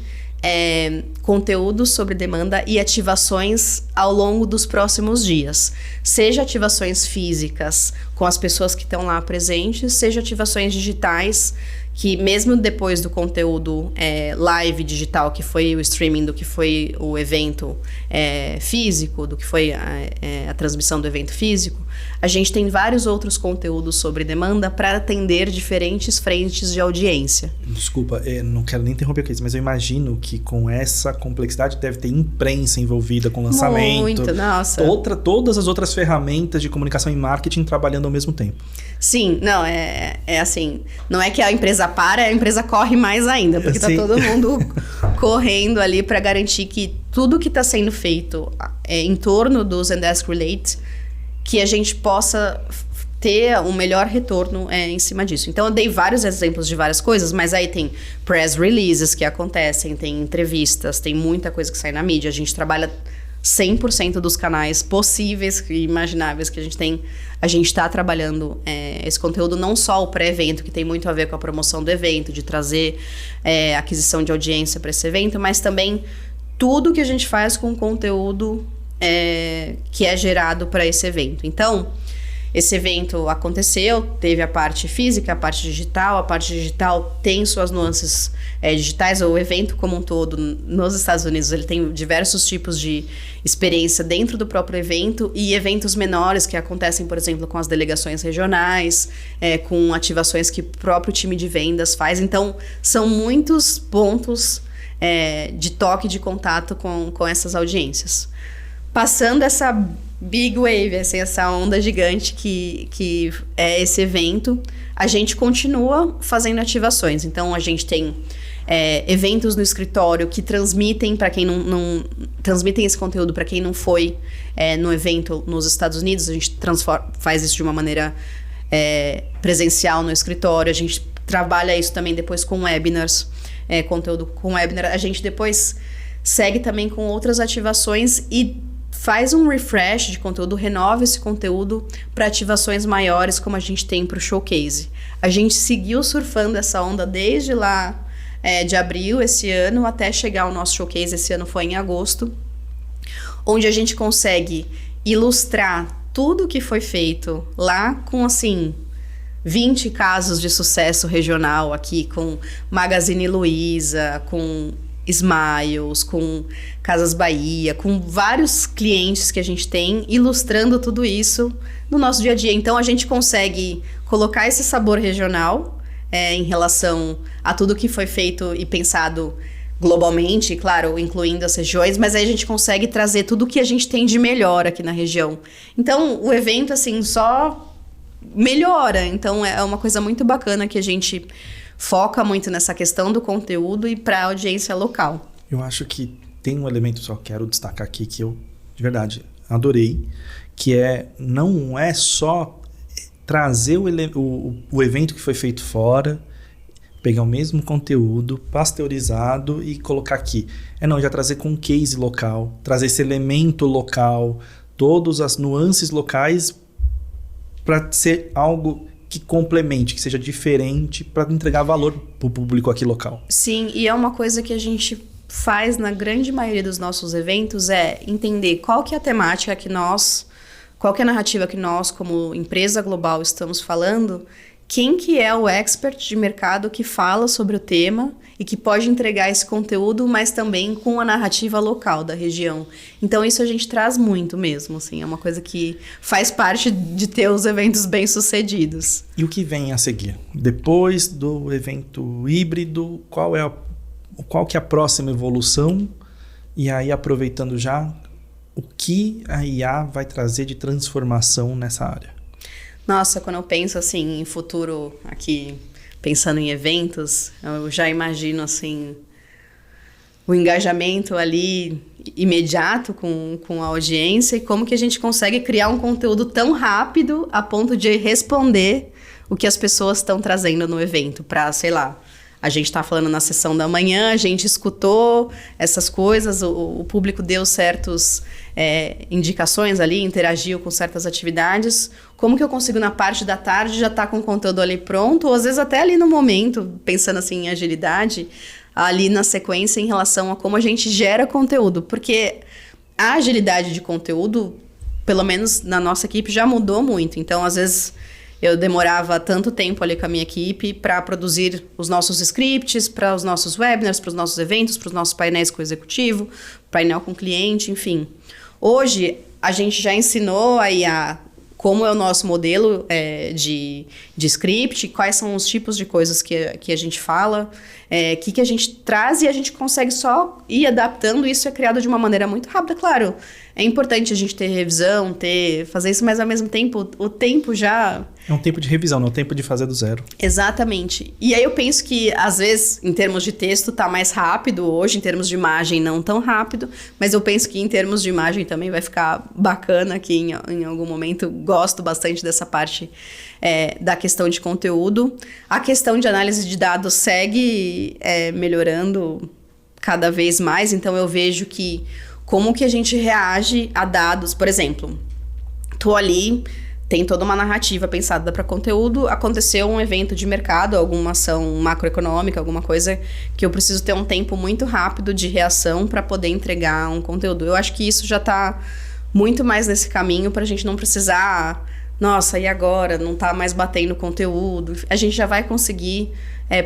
conteúdos sobre demanda e ativações ao longo dos próximos dias. Seja ativações físicas com as pessoas que estão lá presentes, seja ativações digitais, que mesmo depois do conteúdo live digital, que foi o streaming do que foi o evento físico, do que foi a transmissão do evento físico, a gente tem vários outros conteúdos sobre demanda para atender diferentes frentes de audiência. Desculpa, não quero nem interromper aqui, mas eu imagino que com essa complexidade deve ter imprensa envolvida com lançamento. Muito, nossa. Todas as outras ferramentas de comunicação e marketing trabalhando ao mesmo tempo. Sim, não, assim, não é que a empresa para, a empresa corre mais ainda, porque tá todo mundo correndo ali para garantir que tudo que está sendo feito em torno do Zendesk Relate, que a gente possa ter um melhor retorno em cima disso. Então, eu dei vários exemplos de várias coisas, mas aí tem press releases que acontecem, tem entrevistas, tem muita coisa que sai na mídia. A gente trabalha 100% dos canais possíveis e imagináveis que a gente tem. A gente está trabalhando esse conteúdo, não só o pré-evento, que tem muito a ver com a promoção do evento, de trazer aquisição de audiência para esse evento, mas também tudo que a gente faz com o conteúdo que é gerado para esse evento. Então, esse evento aconteceu, teve a parte física, a parte digital tem suas nuances digitais. O evento como um todo, nos Estados Unidos, ele tem diversos tipos de experiência dentro do próprio evento e eventos menores que acontecem, por exemplo, com as delegações regionais, com ativações que o próprio time de vendas faz. Então, são muitos pontos de toque, de contato com essas audiências. Passando essa big wave, assim, essa onda gigante que é esse evento, a gente continua fazendo ativações. Então, a gente tem eventos no escritório que transmitem para quem não transmitem esse conteúdo para quem não foi no evento nos Estados Unidos. A gente faz isso de uma maneira presencial no escritório. A gente trabalha isso também depois com webinars, conteúdo com webinar. A gente depois segue também com outras ativações e faz um refresh de conteúdo, renova esse conteúdo para ativações maiores, como a gente tem para o Showcase. A gente seguiu surfando essa onda desde lá de abril esse ano até chegar ao nosso Showcase. Esse ano foi em agosto, onde a gente consegue ilustrar tudo que foi feito lá com, assim, 20 casos de sucesso regional aqui, com Magazine Luiza, com Smiles, com Casas Bahia, com vários clientes que a gente tem, ilustrando tudo isso no nosso dia a dia. Então, a gente consegue colocar esse sabor regional em relação a tudo que foi feito e pensado globalmente, claro, incluindo as regiões, mas aí a gente consegue trazer tudo que a gente tem de melhor aqui na região. Então, o evento, assim, só melhora. Então, é uma coisa muito bacana que a gente foca muito nessa questão do conteúdo e para a audiência local. Eu acho que tem um elemento, só quero destacar aqui, que eu, de verdade, adorei, que não é só trazer o evento que foi feito fora, pegar o mesmo conteúdo pasteurizado e colocar aqui. Já trazer com um case local, trazer esse elemento local, todas as nuances locais para ser algo que complemente, que seja diferente, para entregar valor para o público aqui local. Sim, e é uma coisa que a gente faz na grande maioria dos nossos eventos, entender qual que é a temática qual que é a narrativa que nós, como empresa global, estamos falando, quem que é o expert de mercado que fala sobre o tema e que pode entregar esse conteúdo, mas também com a narrativa local da região. Então, isso a gente traz muito mesmo, assim, é uma coisa que faz parte de ter os eventos bem-sucedidos. E o que vem a seguir? Depois do evento híbrido, qual que é a próxima evolução? E aí, aproveitando já, o que a IA vai trazer de transformação nessa área? Nossa, quando eu penso assim em futuro aqui, pensando em eventos, eu já imagino assim o engajamento ali imediato com a audiência e como que a gente consegue criar um conteúdo tão rápido a ponto de responder o que as pessoas estão trazendo no evento para, sei lá, a gente está falando na sessão da manhã, a gente escutou essas coisas, o público deu certas indicações ali, interagiu com certas atividades. Como que eu consigo, na parte da tarde, já estar com o conteúdo ali pronto? Ou às vezes até ali no momento, pensando assim em agilidade, ali na sequência em relação a como a gente gera conteúdo, porque a agilidade de conteúdo, pelo menos na nossa equipe, já mudou muito. Então, às vezes, eu demorava tanto tempo ali com a minha equipe para produzir os nossos scripts, para os nossos webinars, para os nossos eventos, para os nossos painéis com o executivo, painel com o cliente, enfim. Hoje, a gente já ensinou aí como é o nosso modelo de script, quais são os tipos de coisas que a gente fala, que a gente traz, e a gente consegue só ir adaptando. Isso é criado de uma maneira muito rápida. Claro, é importante a gente ter revisão, fazer isso, mas ao mesmo tempo, o tempo já... É um tempo de revisão, não é um tempo de fazer do zero. Exatamente. E aí eu penso que, às vezes, em termos de texto, tá mais rápido hoje, em termos de imagem, não tão rápido, mas eu penso que em termos de imagem também vai ficar bacana aqui em algum momento. Gosto bastante dessa parte da questão de conteúdo. A questão de análise de dados segue melhorando cada vez mais, então eu vejo que como que a gente reage a dados, por exemplo, tô ali, tem toda uma narrativa pensada para conteúdo, aconteceu um evento de mercado, alguma ação macroeconômica, alguma coisa que eu preciso ter um tempo muito rápido de reação para poder entregar um conteúdo. Eu acho que isso já está muito mais nesse caminho para a gente não precisar, nossa, e agora? Não tá mais batendo conteúdo. A gente já vai conseguir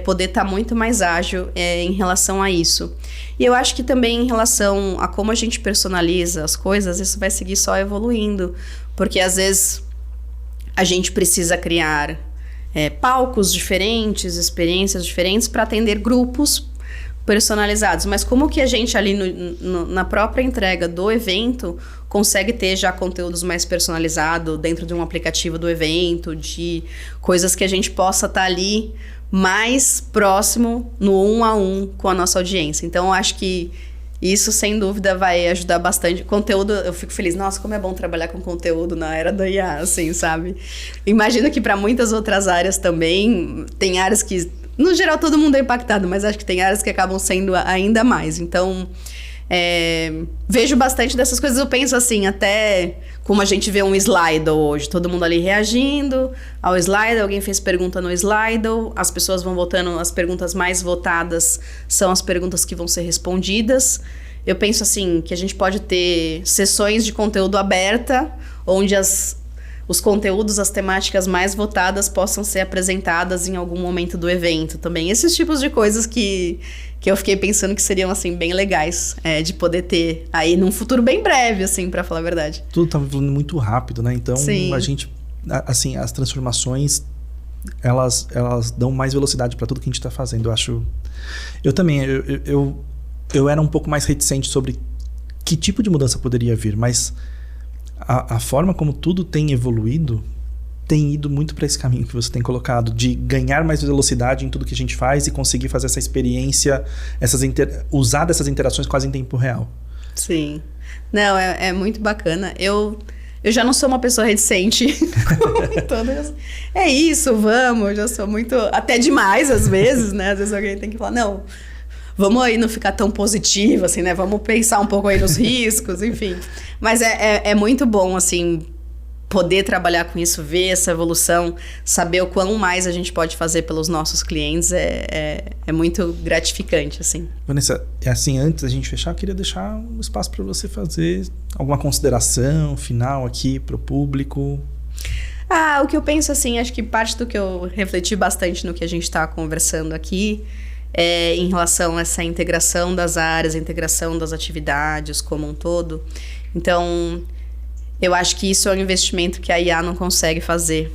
poder estar muito mais ágil em relação a isso. E eu acho que também em relação a como a gente personaliza as coisas, isso vai seguir só evoluindo. Porque às vezes a gente precisa criar palcos diferentes, experiências diferentes para atender grupos personalizados. Mas como que a gente ali na própria entrega do evento consegue ter já conteúdos mais personalizados dentro de um aplicativo do evento, de coisas que a gente possa estar ali mais próximo no 1 a 1 com a nossa audiência. Então, eu acho que isso, sem dúvida, vai ajudar bastante. Conteúdo, eu fico feliz. Nossa, como é bom trabalhar com conteúdo na era da IA, assim, sabe? Imagino que para muitas outras áreas também, tem áreas que, no geral, todo mundo é impactado, mas acho que tem áreas que acabam sendo ainda mais. Então, vejo bastante dessas coisas. Eu penso assim, até como a gente vê um Slido hoje, todo mundo ali reagindo ao Slido, alguém fez pergunta no Slido, as pessoas vão votando, as perguntas mais votadas são as perguntas que vão ser respondidas. Eu penso assim, que a gente pode ter sessões de conteúdo aberta, onde os conteúdos, as temáticas mais votadas possam ser apresentadas em algum momento do evento também. Esses tipos de coisas que eu fiquei pensando que seriam, assim, bem legais de poder ter aí num futuro bem breve, assim, pra falar a verdade. Tudo tá evoluindo muito rápido, né? Então, Sim. A gente, assim, as transformações, elas dão mais velocidade para tudo que a gente tá fazendo. Eu também, eu era um pouco mais reticente sobre que tipo de mudança poderia vir, mas a forma como tudo tem evoluído tem ido muito para esse caminho que você tem colocado, de ganhar mais velocidade em tudo que a gente faz e conseguir fazer essa experiência, usar dessas interações quase em tempo real. Sim. Não, é muito bacana. Eu já não sou uma pessoa reticente. É isso, vamos. Eu já sou muito... Até demais, às vezes, né? Às vezes alguém tem que falar, não, vamos aí não ficar tão positivo, assim, né? Vamos pensar um pouco aí nos riscos, enfim. Mas é muito bom, assim, poder trabalhar com isso, ver essa evolução, saber o quão mais a gente pode fazer pelos nossos clientes é muito gratificante, assim. Vanessa, assim, antes da gente fechar, eu queria deixar um espaço para você fazer alguma consideração final aqui para o público. O que eu penso, assim, acho que parte do que eu refleti bastante no que a gente está conversando aqui em relação a essa integração das áreas, a integração das atividades como um todo. Então, eu acho que isso é um investimento que a IA não consegue fazer.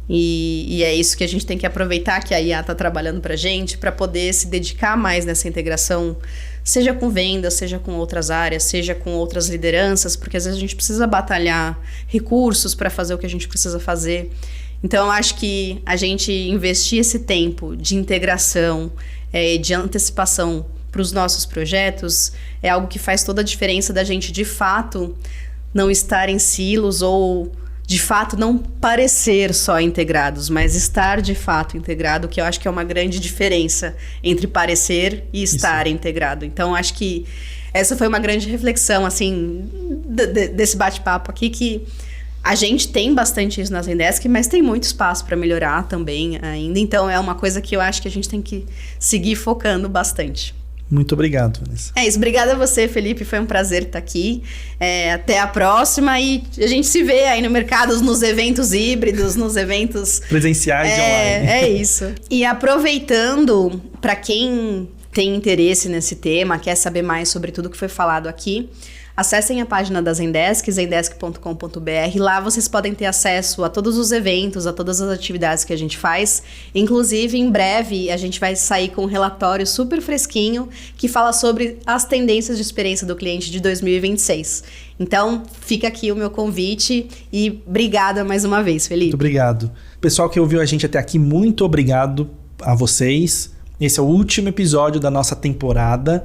E é isso que a gente tem que aproveitar, que a IA está trabalhando para a gente, para poder se dedicar mais nessa integração, seja com vendas, seja com outras áreas, seja com outras lideranças, porque às vezes a gente precisa batalhar recursos para fazer o que a gente precisa fazer. Então, eu acho que a gente investir esse tempo de integração, de antecipação para os nossos projetos, é algo que faz toda a diferença da gente, de fato, não estar em silos ou, de fato, não parecer só integrados, mas estar, de fato, integrado, que eu acho que é uma grande diferença entre parecer e estar integrado. Então, acho que essa foi uma grande reflexão, assim, desse bate-papo aqui, que A gente tem bastante isso na Zendesk, mas tem muito espaço para melhorar também ainda. Então, é uma coisa que eu acho que a gente tem que seguir focando bastante. Muito obrigado, Vanessa. É isso. Obrigada a você, Felipe. Foi um prazer estar aqui. Até a próxima. E a gente se vê aí no mercado, nos eventos híbridos, nos eventos... presenciais e online. É isso. E aproveitando, para quem tem interesse nesse tema, quer saber mais sobre tudo que foi falado aqui, acessem a página da Zendesk, zendesk.com.br. Lá vocês podem ter acesso a todos os eventos, a todas as atividades que a gente faz. Inclusive, em breve, a gente vai sair com um relatório super fresquinho que fala sobre as tendências de experiência do cliente de 2026. Então, fica aqui o meu convite e obrigada mais uma vez, Felipe. Muito obrigado. Pessoal que ouviu a gente até aqui, muito obrigado a vocês. Esse é o último episódio da nossa temporada.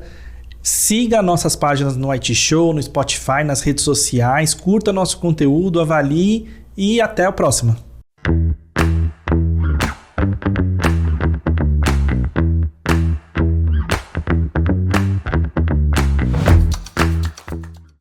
Siga nossas páginas no IT Show, no Spotify, nas redes sociais, curta nosso conteúdo, avalie e até a próxima.